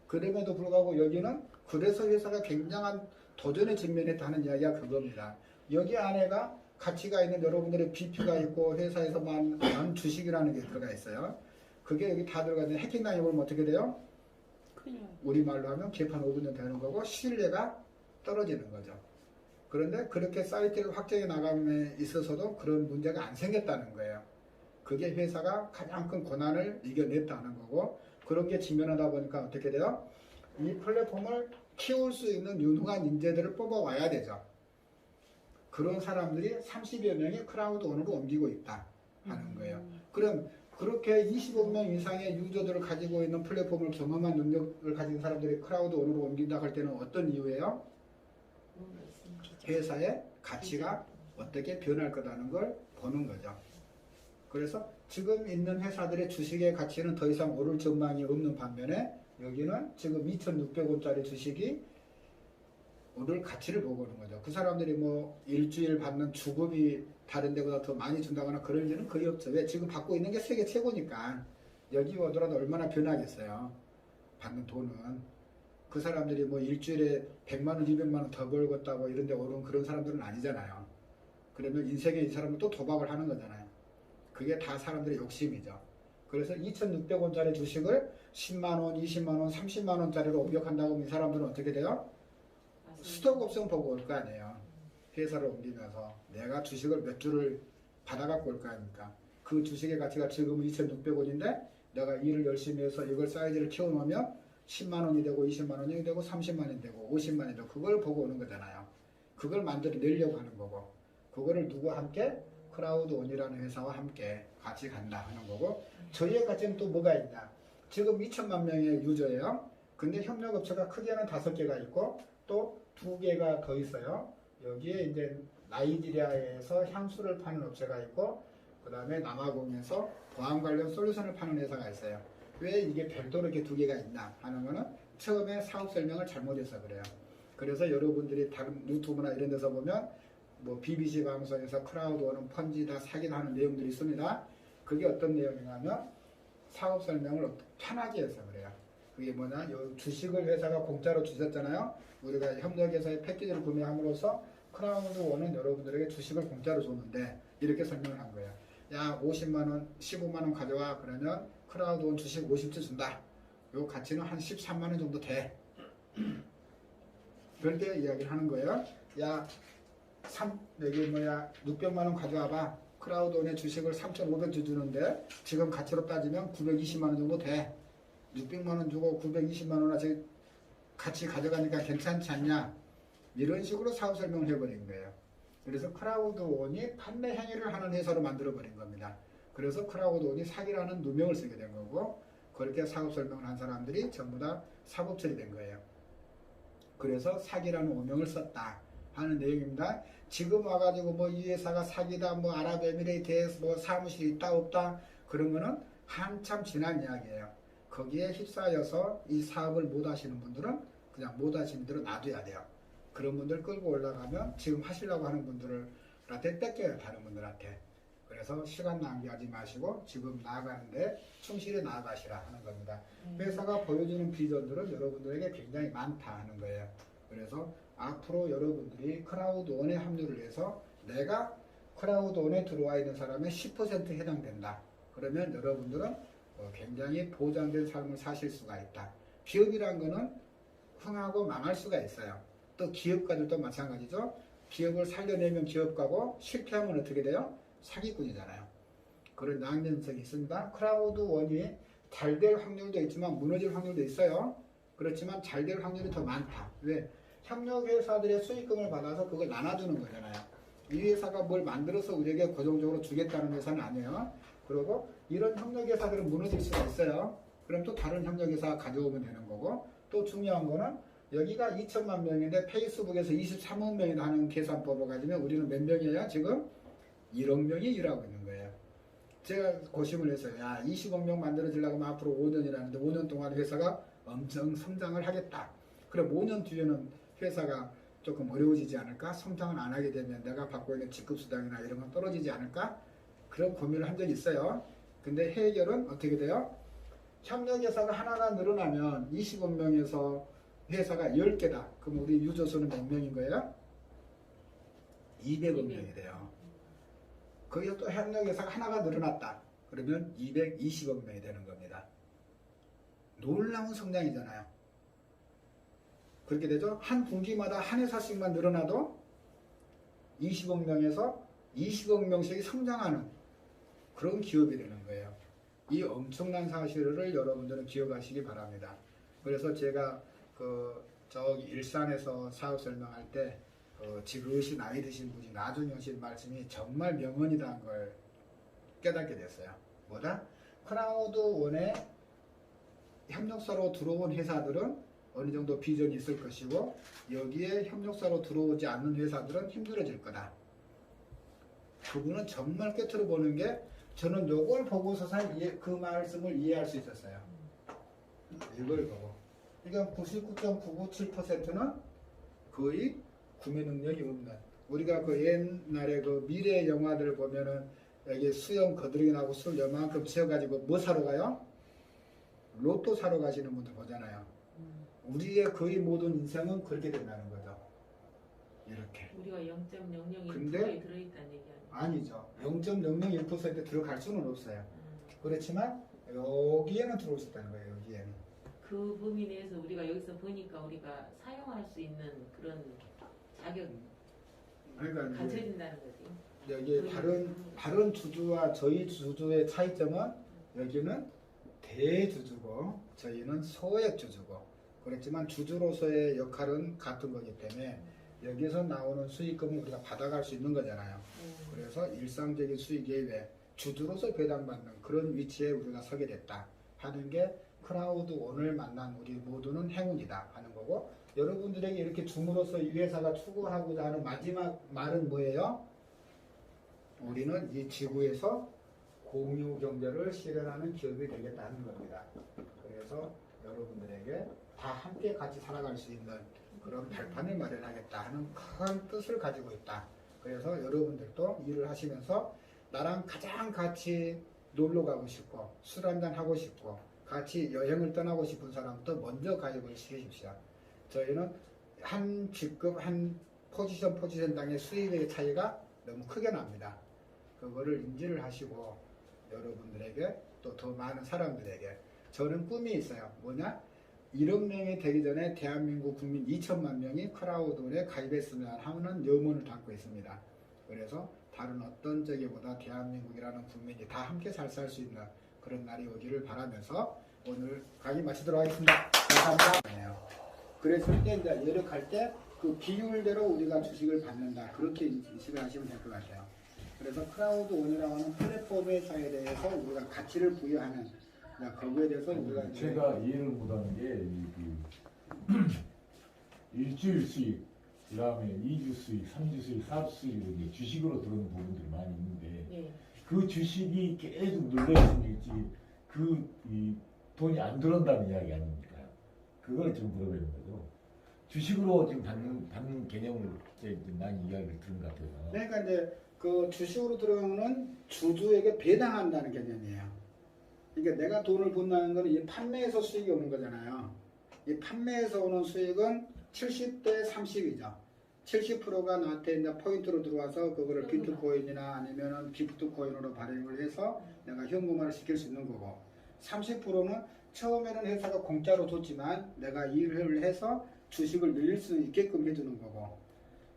그럼에도 불구하고 여기는 그래서 회사가 굉장한 도전에 직면했다는 이야기가 그겁니다. 여기 안에가 가치가 있는 여러분들의 BP가 있고 회사에서 만 주식이라는 게 들어가 있어요. 그게 여기 다 들어가 있는데 해킹 당해보면 어떻게 돼요? 우리말로 하면 개판 5분전 되는 거고 신뢰가 떨어지는 거죠. 그런데 그렇게 사이트를 확장해 나감에 있어서도 그런 문제가 안 생겼다는 거예요. 그게 회사가 가장 큰 고난을 이겨냈다는 거고 그런 게 직면하다 보니까 어떻게 돼요? 이 플랫폼을 키울 수 있는 유능한 인재들을 뽑아와야 되죠. 그런 사람들이 30여 명이 크라우드 오너로 옮기고 있다 하는 거예요. 그럼 그렇게 25명 이상의 유저들을 가지고 있는 플랫폼을 경험한 능력을 가진 사람들이 크라우드 오너로 옮긴다 할 때는 어떤 이유예요? 회사의 가치가 어떻게 변할 거라는 걸 보는 거죠. 그래서 지금 있는 회사들의 주식의 가치는 더 이상 오를 전망이 없는 반면에 여기는 지금 2,600원짜리 주식이 오를 가치를 보고 오는 거죠. 그 사람들이 뭐 일주일 받는 주급이 다른 데보다 더 많이 준다거나 그럴 일은 거의 없죠. 왜? 지금 받고 있는 게 세계 최고니까 여기 오더라도 얼마나 변하겠어요. 받는 돈은. 그 사람들이 뭐 일주일에 100만 원, 200만 원 더 벌겠다고 이런 데 오른 그런 사람들은 아니잖아요. 그러면 인생에 이 사람은 또 도박을 하는 거잖아요. 그게 다 사람들의 욕심이죠. 그래서 2,600원짜리 주식을 10만 원, 20만 원, 30만 원짜리로 옮겨간다고 하면 이 사람들은 어떻게 돼요? 스톡 옵션 보고 올 거 아니에요. 회사를 옮기면서 내가 주식을 몇 주를 받아갖고 올 거 아닙니까? 그 주식의 가치가 지금은 2,600원인데 내가 일을 열심히 해서 이걸 사이즈를 키워놓으면 10만 원이 되고 20만 원이 되고 30만 원이 되고 50만 원이 되고 그걸 보고 오는 거잖아요. 그걸 만들어내려고 하는 거고 그거를 누구와 함께? 크라우드온이라는 회사와 함께 같이 간다 하는 거고 저희의 가치는 또 뭐가 있냐? 지금 2천만 명의 유저예요. 근데 협력업체가 크게는 5개가 있고 또 2개가 더 있어요. 여기에 이제 나이지리아에서 향수를 파는 업체가 있고 그 다음에 남아공에서 보안 관련 솔루션을 파는 회사가 있어요. 왜 이게 별도로 이렇게 2개가 있나 하는 거는 처음에 사업 설명을 잘못해서 그래요. 그래서 여러분들이 다른 유튜브나 이런 데서 보면 뭐 BBC 방송에서 크라우드온은 펀지다 사기다 하는 내용들이 있습니다. 그게 어떤 내용이냐면 사업 설명을 편하게 해서 그래요. 그게 뭐냐? 요 주식을 회사가 공짜로 주셨잖아요. 우리가 협력회사의 패키지를 구매함으로써 크라우드온은 여러분들에게 주식을 공짜로 줬는데 이렇게 설명을 한 거예요. 야 50만원, 15만원 가져와. 그러면 크라우드온 주식 50주 준다. 요 가치는 한 13만원 정도 돼. 그렇게 이야기를 하는 거예요. 야 여기 600만원 가져와봐. 크라우드온의 주식을 3,500주 주는데 지금 가치로 따지면 920만원 정도 돼. 600만원 주고 920만원 아직 같이 가져가니까 괜찮지 않냐? 이런 식으로 사업 설명을 해버린 거예요. 그래서 크라우드온이 판매 행위를 하는 회사로 만들어버린 겁니다. 그래서 크라우드온이 사기라는 누명을 쓰게 된 거고 그렇게 사업 설명을 한 사람들이 전부 다 사법처리 된 거예요. 그래서 사기라는 오명을 썼다 하는 내용입니다. 지금 와가지고 뭐 이 회사가 사기다, 뭐 아랍에미레이트에서 뭐 사무실이 있다 없다 그런 거는 한참 지난 이야기예요. 거기에 휩싸여서 이 사업을 못 하시는 분들은 그냥 못 하시는 분들은 놔둬야 돼요. 그런 분들 끌고 올라가면 지금 하시려고 하는 분들한테 뺏겨요. 다른 분들한테. 그래서 시간 낭비하지 마시고 지금 나아가는데 충실히 나아가시라 하는 겁니다. 회사가 보여주는 비전들은 여러분들에게 굉장히 많다 하는 거예요. 그래서 앞으로 여러분들이 크라우드온에 합류를 해서 내가 크라우드온에 들어와 있는 사람의 10% 해당된다. 그러면 여러분들은 굉장히 보장된 삶을 사실 수가 있다. 기업이란 거는 흥하고 망할 수가 있어요. 또 기업가들도 마찬가지죠. 기업을 살려내면 기업가고 실패하면 어떻게 돼요? 사기꾼이잖아요. 그런 양면성이 있습니다. 크라우드온이 잘 될 확률도 있지만 무너질 확률도 있어요. 그렇지만 잘 될 확률이 더 많다. 왜? 협력회사들의 수익금을 받아서 그걸 나눠주는 거잖아요. 이 회사가 뭘 만들어서 우리에게 고정적으로 주겠다는 회사는 아니에요. 그리고 이런 협력회사들은 무너질 수가 있어요. 그럼 또 다른 협력회사가 가져오면 되는 거고 또 중요한 거는 여기가 2천만 명인데 페이스북에서 23억 명이나 하는 계산법을 가지면 우리는 몇 명이에요? 지금 1억 명이 일하고 있는 거예요. 제가 고심을 했어요. 야, 20억 명 만들어지려고 하면 앞으로 5년이라는데 5년 동안 회사가 엄청 성장을 하겠다. 그럼 5년 뒤에는 회사가 조금 어려워지지 않을까? 성장을 안 하게 되면 내가 받고 있는 직급수당이나 이런 건 떨어지지 않을까? 그런 고민을 한 적이 있어요. 근데 해결은 어떻게 돼요? 협력회사가 하나가 늘어나면 20억 명에서 회사가 10개다. 그럼 우리 유저수는 몇 명인 거예요? 200억 명이 돼요. 거기서 또 협력회사가 하나가 늘어났다. 그러면 220억 명이 되는 겁니다. 놀라운 성장이잖아요. 그렇게 되죠. 한 분기마다 한 회사씩만 늘어나도 20억 명에서 20억 명씩이 성장하는 그런 기업이 되는 거예요. 이 엄청난 사실을 여러분들은 기억하시기 바랍니다. 그래서 제가 저기 일산에서 사업 설명할 때 지그시 나이 드신 분이 나중에 하신 말씀이 정말 명언이라는 걸 깨닫게 됐어요. 뭐다? 크라우드원에 협력사로 들어온 회사들은 어느 정도 비전이 있을 것이고 여기에 협력사로 들어오지 않는 회사들은 힘들어질 거다. 그분은 정말 꿰뚫어 보는 게 저는 요걸 보고서 그 말씀을 이해할 수 있었어요. 이걸 보고. 그러니까 99.997%는 거의 구매 능력이 없는. 우리가 그 옛날에 그 미래 영화들 보면은 여기 수염 거드르기 나고 술 요만큼 채워가지고 뭐 사러 가요? 로또 사러 가시는 분들 보잖아요. 우리의 거의 모든 인생은 그렇게 된다는 거죠. 이렇게. 우리가 0.001%에 근데 들어있다는 얘기 아니에요? 아니죠. 0.001%에 들어갈 수는 없어요. 그렇지만 여기에는 들어올 수 있다는 거예요. 여기에는. 그 범위 내에서 우리가 여기서 보니까 우리가 사용할 수 있는 그런 자격이 그러니까 이제 갖춰진다는 거지. 여기 다른 주주와 저희 주주의 차이점은 여기는 대주주고 저희는 소액 주주고 그렇지만 주주로서의 역할은 같은 거기 때문에 여기서 나오는 수익금을 우리가 받아갈 수 있는 거잖아요. 그래서 일상적인 수익 외에 주주로서 배당받는 그런 위치에 우리가 서게 됐다 하는 게 크라우드원을 만난 우리 모두는 행운이다 하는 거고 여러분들에게 이렇게 줌으로써 이 회사가 추구하고자 하는 마지막 말은 뭐예요? 우리는 이 지구에서 공유 경제를 실현하는 기업이 되겠다는 겁니다. 그래서 여러분들에게 다 함께 같이 살아갈 수 있는 그런 발판을 마련하겠다 하는 큰 뜻을 가지고 있다. 그래서 여러분들도 일을 하시면서 나랑 가장 같이 놀러 가고 싶고 술 한잔 하고 싶고 같이 여행을 떠나고 싶은 사람부터 먼저 가입을 시키십시오. 저희는 한 직급 한 포지션당의 수익의 차이가 너무 크게 납니다. 그거를 인지를 하시고 여러분들에게 또 더 많은 사람들에게 저는 꿈이 있어요. 뭐냐? 1억 명이 되기 전에 대한민국 국민 2천만 명이 크라우드원에 가입했으면 하는 염원을 담고 있습니다. 그래서 다른 어떤 적이보다 대한민국이라는 국민이 다 함께 잘 살 수 있는 그런 날이 오기를 바라면서 오늘 강의 마치도록 하겠습니다. 감사합니다. 그랬을 때 이제 여력할 때 그 비율대로 우리가 주식을 받는다. 그렇게 인식을 하시면 될 것 같아요. 그래서 크라우드원이라고 하는 플랫폼 회사에 대해서 우리가 가치를 부여하는 거기에 대해서 우리가 제가 이해를 못하는 게 일주일 수익, 그 다음에 2주 수익, 3주 수익, 4주 수익 이렇게 주식으로 들어오는 부분들이 많이 있는데 네. 그 주식이 계속 눌러있으니까 이 돈이 안 들어온다는 이야기 아닙니까? 그걸 지금 물어보는 거죠. 주식으로 지금 받는 개념을 많이 이야기를 들은 것 같아요. 그러니까 이제 그 주식으로 들어오는 주주에게 배당한다는 개념이에요. 그러니까 내가 돈을 번다는 거는 이 판매에서 수익이 오는 거잖아요. 이 판매에서 오는 수익은 70대 30이죠. 70%가 나한테 이제 포인트로 들어와서 그거를 비트코인이나 아니면은 기프트코인으로 발행을 해서 내가 현금화를 시킬 수 있는 거고 30%는 처음에는 회사가 공짜로 줬지만 내가 일을 해서 주식을 늘릴 수 있게끔 해주는 거고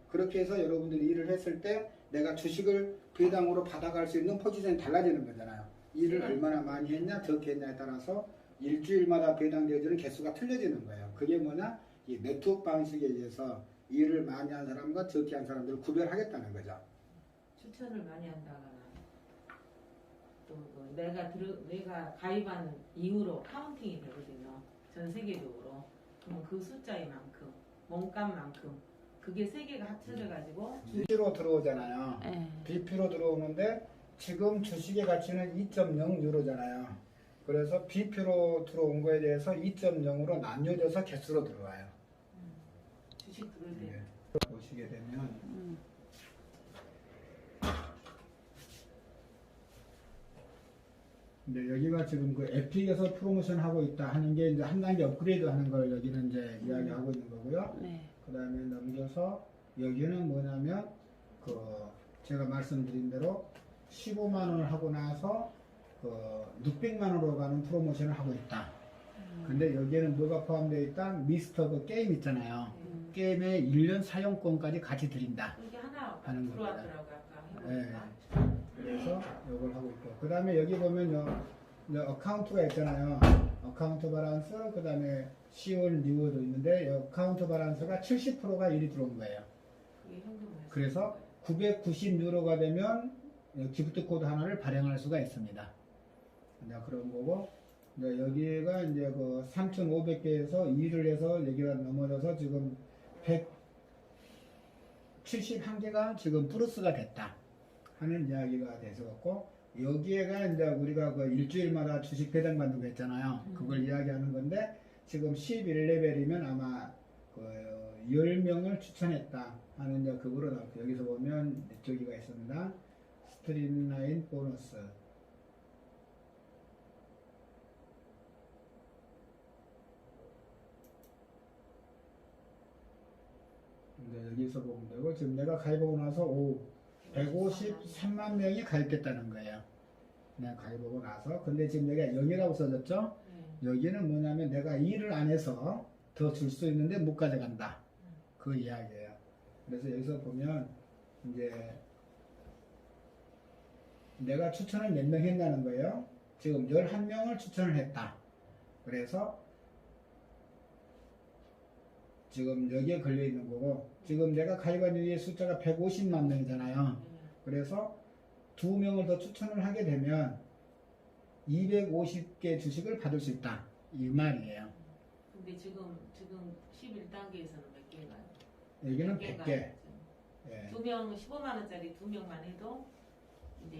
그렇게 해서 여러분들이 일을 했을 때 내가 주식을 배당으로 받아갈 수 있는 포지션이 달라지는 거잖아요. 일을 얼마나 많이 했냐 적게 했냐에 따라서 일주일마다 배당되어지는 개수가 틀려지는 거예요. 그게 뭐냐? 이 네트워크 방식에 의해서 일을 많이 한 사람과 적게 한 사람들을 구별하겠다는 거죠. 추천을 많이 한다거나 또 내가 가입한 이후로 카운팅이 되거든요. 전 세계적으로. 그럼 그 숫자의 만큼, 몸값만큼 그게 세 개가 합쳐져 가지고 BP로 들어오잖아요. 네. BP로 들어오는데 지금 주식의 가치는 2.0유로잖아요. 그래서 B표로 들어온 거에 대해서 2.0으로 나뉘어져서 개수로 들어와요. 주식 들어올 때. 네. 보시게 되면 근데 여기가 지금 그 에픽에서 프로모션 하고 있다 하는 게 이제 한 단계 업그레이드 하는 걸 여기는 이제 이야기하고 있는 거고요. 네. 그 다음에 넘겨서 여기는 뭐냐면 그 제가 말씀드린 대로 15만 원을 하고 나서 그 600만 원으로 가는 프로모션을 하고 있다. 근데 여기에는 뭐가 포함되어 있다? 미스터 그 게임 있잖아요. 게임의 1년 사용권까지 같이 드린다. 이게 하나 하는 들어왔더라고 아까 네. 해보니까. 그래서 이걸 하고 있고 그 다음에 여기 보면 어카운트가 있잖아요. 어카운트 바란스 그 다음에 시월 리워드 있는데 어카운트 바란스가 70%가 일이 들어온 거예요. 그게 현금 말씀. 그래서 990유로가 되면 기프트 코드 하나를 발행할 수가 있습니다. 이제 그런 거고 이제 여기가 이제 그 3,500개에서 2를 해서 여기가 넘어져서 지금 171개가 지금 플러스가 됐다 하는 이야기가 돼서갖고 여기에가 이제 우리가 그 일주일마다 주식 배당 받는 거 있잖아요. 그걸 이야기하는 건데 지금 11레벨이면 아마 그 10명을 추천했다 하는 이제 그거로 나왔고 여기서 보면 이쪽이가 있습니다. 스트림라인 보너스 근데 여기서 보면 되고 지금 내가 가입하고 나서 153만 명이 가입됐다는 거예요. 내가 가입하고 나서 근데 지금 여기가 0이라고 써졌죠? 네. 여기는 뭐냐면 내가 일을 안 해서 더 줄 수 있는데 못 가져간다. 그 이야기예요. 그래서 여기서 보면 이제 내가 추천을 몇 명 했다는 거예요. 지금 11명을 추천을 했다. 그래서 지금 여기에 걸려 있는 거고 지금 내가 가입한 이의 숫자가 150만 명이잖아요. 그래서 2명을 더 추천을 하게 되면 250개 주식을 받을 수 있다. 이 말이에요. 근데 지금 11단계에서는 몇 개인가요? 여기는 100개 100개. 인가요? 예. 2명 15만 원짜리 2명만 해도 이제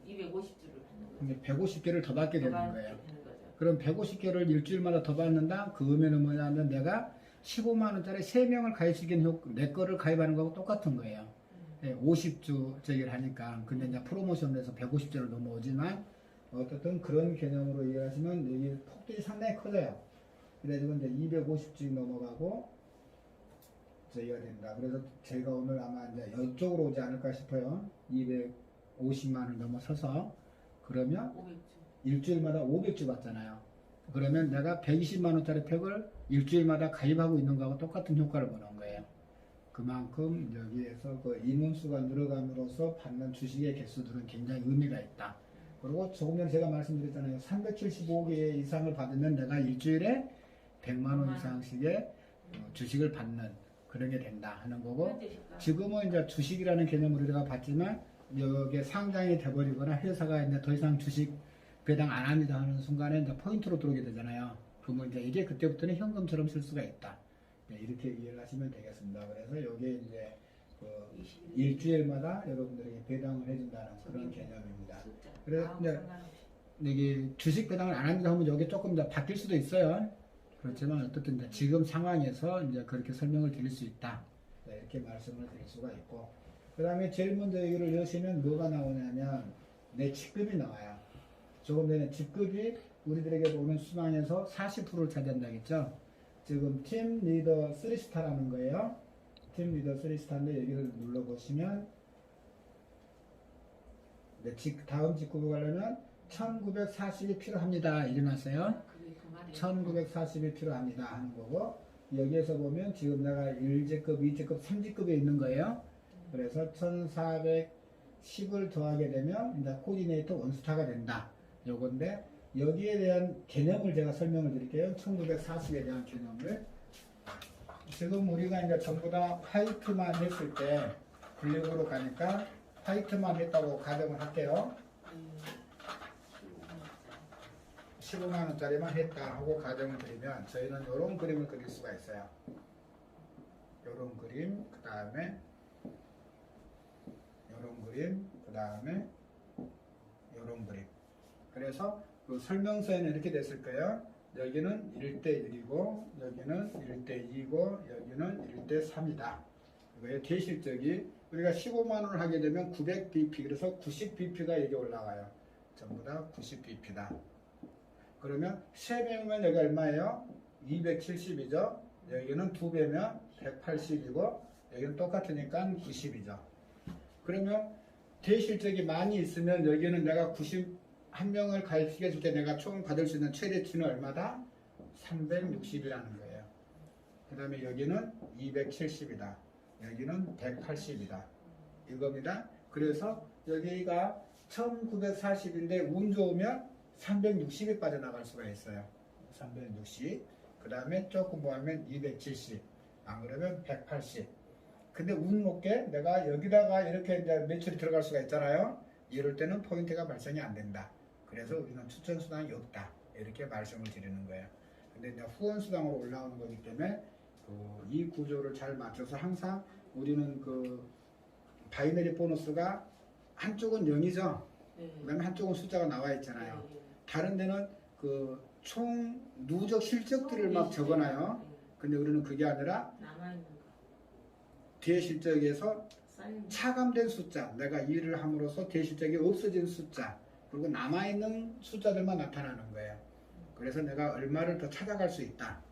250주를 받는 거죠. 근데 150개를 더 받게 되는 더 거예요. 받게 되는 거죠. 그럼 150개를 일주일마다 더 받는다? 그 의미는 뭐냐면 내가 15만 원짜리 3명을 가입시킨 내 거를 가입하는 거하고 똑같은 거예요. 50주 저기를 하니까. 근데 이제 프로모션을 해서 150주를 넘어오지만 어떻든 그런 개념으로 이해하시면 여기 폭들이 상당히 커져요. 그래가지고 이제 250주 넘어가고 저희가 된다. 그래서 제가 오늘 아마 이제 이쪽으로 오지 않을까 싶어요. 250만 원 넘어서서 그러면 500주. 일주일마다 500주 받잖아요. 그러면 내가 120만 원짜리 팩을 일주일마다 가입하고 있는 거하고 똑같은 효과를 보는 거예요. 그만큼 여기에서 그 인원수가 늘어감으로써 받는 주식의 개수들은 굉장히 의미가 있다. 그리고 조금 전에 제가 말씀드렸잖아요. 375개 이상을 받으면 내가 일주일에 100만 원 이상씩의 주식을 받는 그런 게 된다 하는 거고 현재 시가. 지금은 이제 주식이라는 개념으로 우리가 봤지만 여기에 상장이 돼버리거나 회사가 이제 더 이상 주식 배당 안 합니다 하는 순간에 이제 포인트로 들어오게 되잖아요. 그러면 이제 이게 그때부터는 현금처럼 쓸 수가 있다. 네, 이렇게 이해를 하시면 되겠습니다. 그래서 여기에 이제 그 21일. 일주일마다 여러분들에게 배당을 해준다는 그런 개념입니다. 그래서 이제 여기 주식 배당을 안 합니다 하면 여기 조금 더 바뀔 수도 있어요. 그렇지만 어떻든 이제 지금 상황에서 이제 그렇게 설명을 드릴 수 있다. 네, 이렇게 말씀을 드릴 수가 있고. 그 다음에 제일 먼저 여기를 여시면 뭐가 나오냐면 내 직급이 나와요. 조금 전에 직급이 우리들에게 오는 수당에서 40%를 차지한다고 했죠. 지금 팀 리더 3스타라는 거예요. 팀 리더 3스타인데 여기를 눌러보시면 다음 직급으로 가려면 1940이 필요합니다. 일어났어요. 1940이 필요합니다 하는 거고 여기에서 보면 지금 내가 1직급, 2직급, 3직급에 있는 거예요. 그래서 1410을 더하게 되면 이제 코디네이터 원스타가 된다. 요건데 여기에 대한 개념을 제가 설명을 드릴게요. 1940에 대한 개념을. 지금 우리가 이제 전부 다 화이트만 했을 때 블랙으로 가니까 화이트만 했다고 가정을 할게요. 15만 원짜리만 했다 하고 가정을 드리면 저희는 이런 그림을 그릴 수가 있어요. 이런 그림, 그 다음에 이런 그림, 그 다음에 그래서 그 설명서에는 이렇게 됐을 거예요. 여기는 1대1이고 여기는 1대2고 여기는 1대3이다. 이거의 대실적이 우리가 15만 원을 하게 되면 900bp 그래서 90bp가 여기 올라와요. 전부 다 90bp다. 그러면 3배면 여기 얼마예요? 270이죠. 여기는 2배면 180이고 여기는 똑같으니까 90이죠. 그러면 대실적이 많이 있으면 여기는 내가 91명을 가입시켜 줄 때 내가 총 받을 수 있는 최대치는 얼마다? 360이라는 거예요. 그 다음에 여기는 270이다. 여기는 180이다. 이겁니다. 그래서 여기가 1940인데 운 좋으면 360이 빠져나갈 수가 있어요. 360. 그 다음에 조금 모으면 270. 안 그러면 180. 근데 운 높게 내가 여기다가 이렇게 이제 매출이 들어갈 수가 있잖아요. 이럴 때는 포인트가 발생이 안 된다. 그래서 우리는 추천수당이 없다. 이렇게 말씀을 드리는 거예요. 근데 이제 후원수당으로 올라오는 거기 때문에 이 구조를 잘 맞춰서 항상 우리는 그 바이너리 보너스가 한쪽은 0이죠. 그다음에 한쪽은 숫자가 나와 있잖아요. 다른 데는 그 총 누적 실적들을 막 적어놔요. 근데 우리는 그게 아니라 남아있는 거. 대실적에서 쌓인 차감된 숫자, 내가 일을 함으로써 대실적이 없어진 숫자, 그리고 남아있는 숫자들만 나타나는 거예요. 그래서 내가 얼마를 더 찾아갈 수 있다.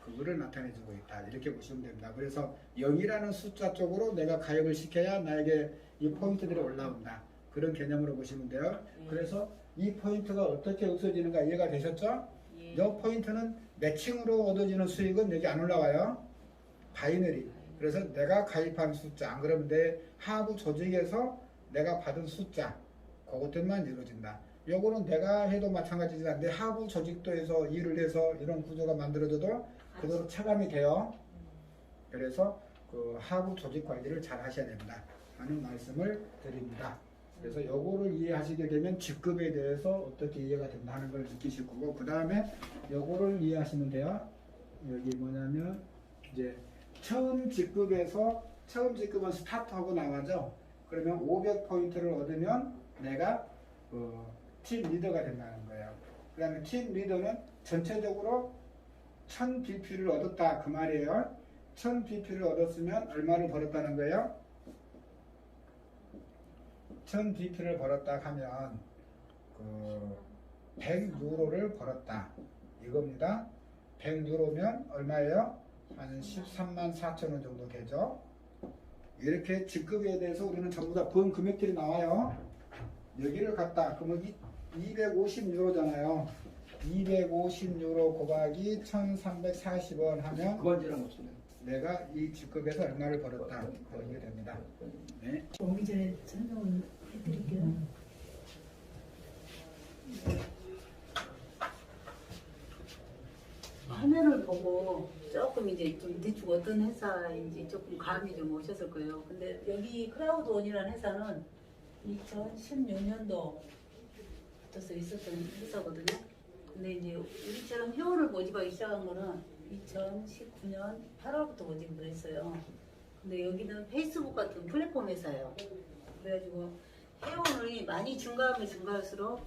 그거를 나타내주고 있다. 이렇게 보시면 됩니다. 그래서 0이라는 숫자 쪽으로 내가 가입을 시켜야 나에게 이 포인트들이 올라온다. 그런 개념으로 보시면 돼요. 그래서 이 포인트가 어떻게 없어지는가 이해가 되셨죠? 이 포인트는 매칭으로 얻어지는 수익은 여기 안 올라와요. 바이너리. 그래서 내가 가입한 숫자, 안 그러면 내 하부 조직에서 내가 받은 숫자, 그것들만 이루어진다. 요거는 내가 해도 마찬가지지만 내 하부 조직도 해서 일을 해서 이런 구조가 만들어져도 그대로 차감이 돼요. 그래서 그 하부 조직 관리를 잘 하셔야 된다 하는 말씀을 드립니다. 그래서 요거를 이해하시게 되면 직급에 대해서 어떻게 이해가 된다 하는 걸 느끼실 거고, 그 다음에 요거를 이해하시면 돼요. 여기 뭐냐면 이제 처음 직급은 스타트하고 나가죠. 그러면 500포인트를 얻으면 내가 팀 리더가 된다는 거예요. 그 다음에 팀 리더는 전체적으로 1000bp를 얻었다 그 말이에요. 1000bp를 얻었으면 얼마를 벌었다는 거예요? 1000bp를 벌었다 하면 100유로를 벌었다 이겁니다. 100유로면 얼마예요? 한 13만 4천 원 정도 되죠. 이렇게 직급에 대해서 우리는 전부 다 번 금액들이 나와요. 여기를 갖다 그러면 250유로잖아요. 250유로 곱하기 1340원 하면 그만지랑 없으면 내가 이 직급에서 얼마를 벌었다 그렇게 됩니다. 네. 오기 전에 설명을 해드릴게요. 화면을 보고 조금 이제 좀 대충 어떤 회사인지 조금 감이 좀 오셨을 거예요. 근데 여기 크라우드원이라는 회사는 2016년도부터 있었던 회사거든요. 근데 이제 우리처럼 회원을 모집하기 시작한 거는 2019년 8월부터 모집을 했어요. 근데 여기는 페이스북 같은 플랫폼 회사예요. 그래가지고 회원이 많이 증가하면 증가할수록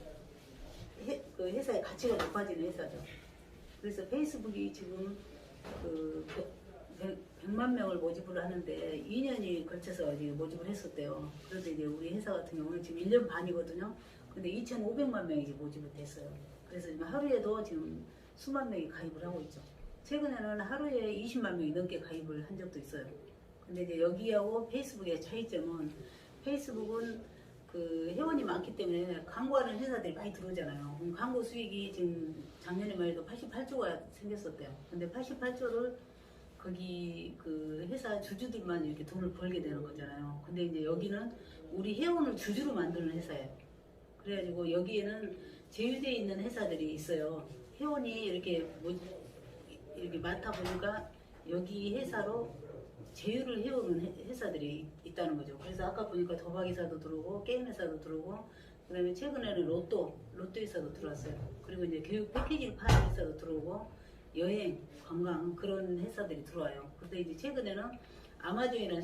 그 회사의 가치가 높아지는 회사죠. 그래서 페이스북이 지금 그 100만 명을 모집을 하는데 2년이 걸쳐서 이제 모집을 했었대요. 그래서 이제 우리 회사 같은 경우는 지금 1년 반이거든요. 근데 2,500만 명이 이제 모집을 됐어요. 그래서 지금 하루에도 지금 수만 명이 가입을 하고 있죠. 최근에는 하루에 20만 명이 넘게 가입을 한 적도 있어요. 근데 이제 여기하고 페이스북의 차이점은 페이스북은 그 회원이 많기 때문에 광고하는 회사들이 많이 들어오잖아요. 그럼 광고 수익이 지금 작년에만 해도 88조가 생겼었대요. 근데 88조를 거기 그 회사 주주들만 이렇게 돈을 벌게 되는 거잖아요. 근데 이제 여기는 우리 회원을 주주로 만드는 회사예요. 그래가지고 여기에는 제휴되어 있는 회사들이 있어요. 회원이 이렇게 많다 보니까 여기 회사로 제휴를 해오는 회사들이 있다는 거죠. 그래서 아까 보니까 도박회사도 들어오고 게임회사도 들어오고 그 다음에 최근에는 로또 회사도 들어왔어요. 그리고 이제 교육 패키지를 파는 회사도 들어오고 여행, 관광 그런 회사들이 들어와요. 근데 이제 최근에는 아마존이라는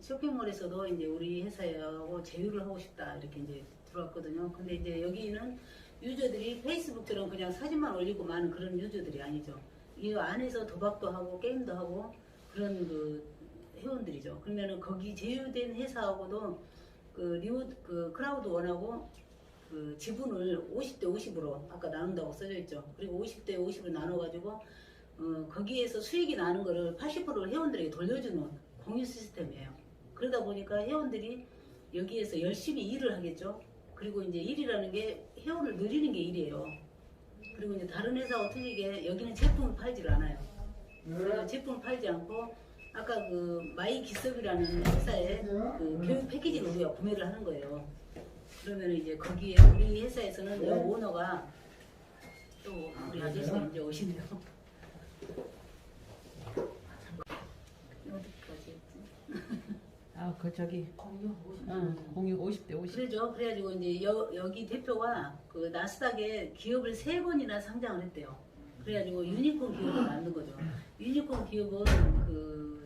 쇼핑몰에서도 이제 우리 회사하고 제휴를 하고 싶다 이렇게 이제 들어왔거든요. 근데 이제 여기는 유저들이 페이스북처럼 그냥 사진만 올리고 마는 그런 유저들이 아니죠. 이 안에서 도박도 하고 게임도 하고 그런 그 회원들이죠. 그러면은 거기 제휴된 회사하고도 그 크라우드 원하고 그 지분을 50대 50으로 아까 나눈다고 써져 있죠. 그리고 50대 50으로 나눠가지고 거기에서 수익이 나는 거를 80%를 회원들에게 돌려주는 공유 시스템이에요. 그러다 보니까 회원들이 여기에서 열심히 일을 하겠죠. 그리고 이제 일이라는 게 회원을 늘리는 게 일이에요. 그리고 이제 다른 회사와 틀리게 여기는 제품을 팔지를 않아요. 그래서 제품을 팔지 않고 아까 그 마이 기섭이라는 회사의 그 교육 패키지를 우리가 구매를 하는 거예요. 그러면 이제 거기에 우리 회사에서는 여 오너가 또 우리 아저씨가 이제 오시네요. 어디까지 했지? 아, 그 저기 공유 50대 50. 그러죠. 그래가지고 이제 여기 대표가 그 나스닥에 기업을 3번이나 상장을 했대요. 그래가지고 유니콘 기업을 만든 거죠. 유니콘 기업은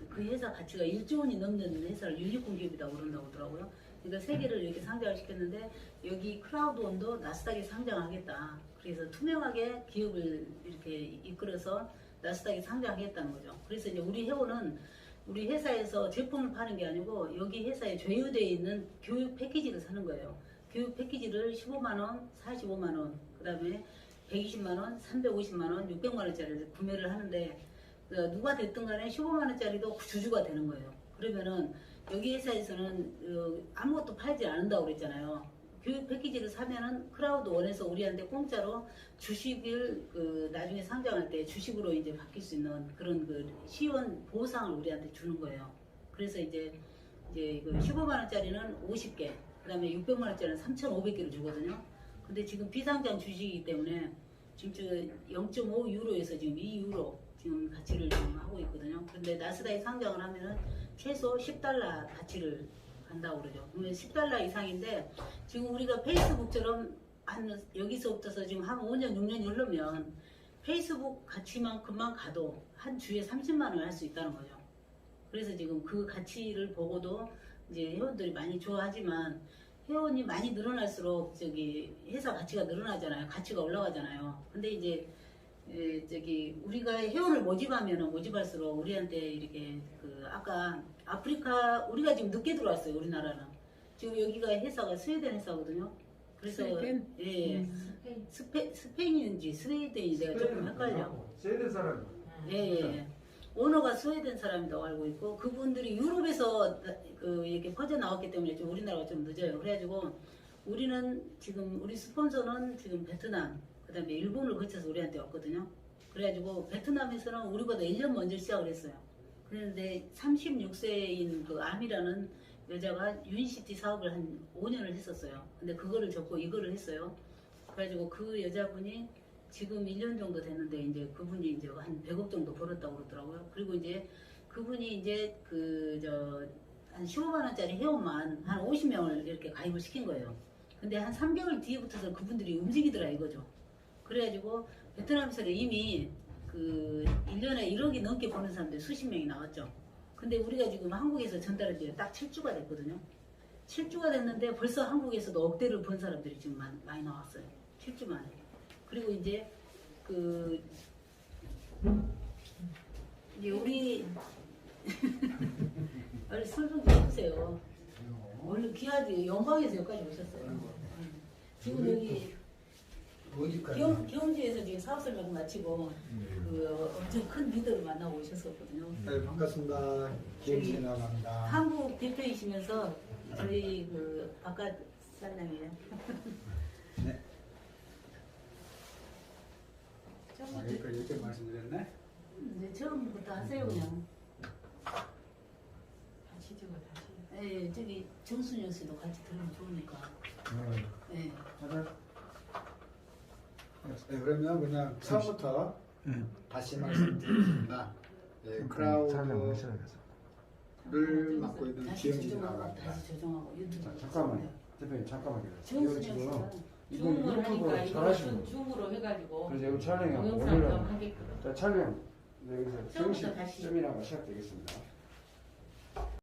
그 회사 가치가 1조 원이 넘는 회사를 유니콘 기업이라고 그런다고 하더라고요. 그러니까 3개를 이렇게 상장을 시켰는데 여기 크라우드원도 나스닥에 상장하겠다. 그래서 투명하게 기업을 이렇게 이끌어서 나스닥에 상장하겠다는 거죠. 그래서 이제 우리 회원은 우리 회사에서 제품을 파는 게 아니고 여기 회사에 조율되어 있는 교육 패키지를 사는 거예요. 교육 패키지를 15만원, 45만원, 그 다음에 120만원, 350만원, 600만원짜리를 구매를 하는데 누가 됐든 간에 15만원짜리도 주주가 되는 거예요. 그러면은 여기 회사에서는 아무것도 팔지 않는다고 그랬잖아요. 교육 패키지를 사면은 크라우드 원에서 우리한테 공짜로 주식을 나중에 상장할 때 주식으로 이제 바뀔 수 있는 그런 그 시원 보상을 우리한테 주는 거예요. 그래서 이제 그 15만 원짜리는 50개, 그다음에 600만 원짜리는 3,500개를 주거든요. 근데 지금 비상장 주식이기 때문에 지금 0.5 유로에서 지금 2 유로 지금 가치를 지금 하고 있거든요. 그런데 나스닥에 상장을 하면은 최소 10달러 가치를 간다고 그러죠. 그러면 10달러 이상인데 지금 우리가 페이스북처럼 여기서부터 지금 한 5년, 6년 흐르면 페이스북 가치만큼만 가도 한 주에 30만 원을 할 수 있다는 거죠. 그래서 지금 그 가치를 보고도 이제 회원들이 많이 좋아하지만 회원이 많이 늘어날수록 회사 가치가 늘어나잖아요. 가치가 올라가잖아요. 근데 이제 우리가 회원을 모집할수록 우리한테 이렇게 아까 아프리카 우리가 지금 늦게 들어왔어요. 우리나라는 지금 여기가 회사가 스웨덴 회사거든요. 그래서 스웨덴? 예, 스페인인지 스웨덴인지 내가 조금 헷갈려. 스웨덴 사람. 예. 오너가 스웨덴 사람이라고 알고 있고 그분들이 유럽에서 이렇게 퍼져 나왔기 때문에 좀 우리나라가 좀 늦어요. 그래가지고 우리는 지금 우리 스폰서는 지금 베트남 그다음에 일본을 거쳐서 우리한테 왔거든요. 그래가지고 베트남에서는 우리보다 1년 먼저 시작을 했어요. 그런데 36세인 그 암이라는 여자가 유니시티 사업을 한 5년을 했었어요. 근데 그거를 접고 이거를 했어요. 그래가지고 그 여자분이 지금 1년 정도 됐는데 이제 그분이 이제 한 100억 정도 벌었다고 그러더라고요. 그리고 이제 그분이 이제 한 15만 원짜리 회원만 한 50명을 이렇게 가입을 시킨 거예요. 근데 한 3개월 뒤부터서 그분들이 움직이더라 이거죠. 그래가지고 베트남에서는 이미 1년에 1억이 넘게 버는 사람들 수십 명이 나왔죠. 근데 우리가 지금 한국에서 전달한 지 딱 7주가 됐거든요. 7주가 됐는데 벌써 한국에서도 억대를 번 사람들이 지금 많이 나왔어요. 7주 만에. 그리고 이제 이제 우리 얼른 설명 좀 해주세요. 얼른 귀하지 영광에서 여기까지 오셨어요. 지금 여기 경주에서 지금 사업 설명 마치고 엄청 큰 리더를 만나고 오셨었거든요. 네, 반갑습니다. 김진아 갑니다. 한국 대표이시면서 저희 바깥 사람이에요. 네. 처음부터 이렇게 말씀드렸네. 이제 처음부터 하세요 그냥. 다시 저거 다시. 예, 저기 정순영 씨도 같이 들으면 좋으니까. 예. 네, 그러면 그냥 처음부터 다시 말씀드리겠습니다. 네, 크라우드를 맡고 있는 다시 기영진이라고 조정하고 합니다. 다시 조정하고 유튜브. 잠깐만요. 대표님 잠깐만요. 이거 정순영 지금 씨가 이분 줌을 하니까 유튜브 이거 잘하시는 줌으로 해가지고 그래서 이거 촬영이 동영상 오늘은 좀 하게끔. 자, 촬영 여기서 처음부터 정식 다시. 세미나가 시작되겠습니다.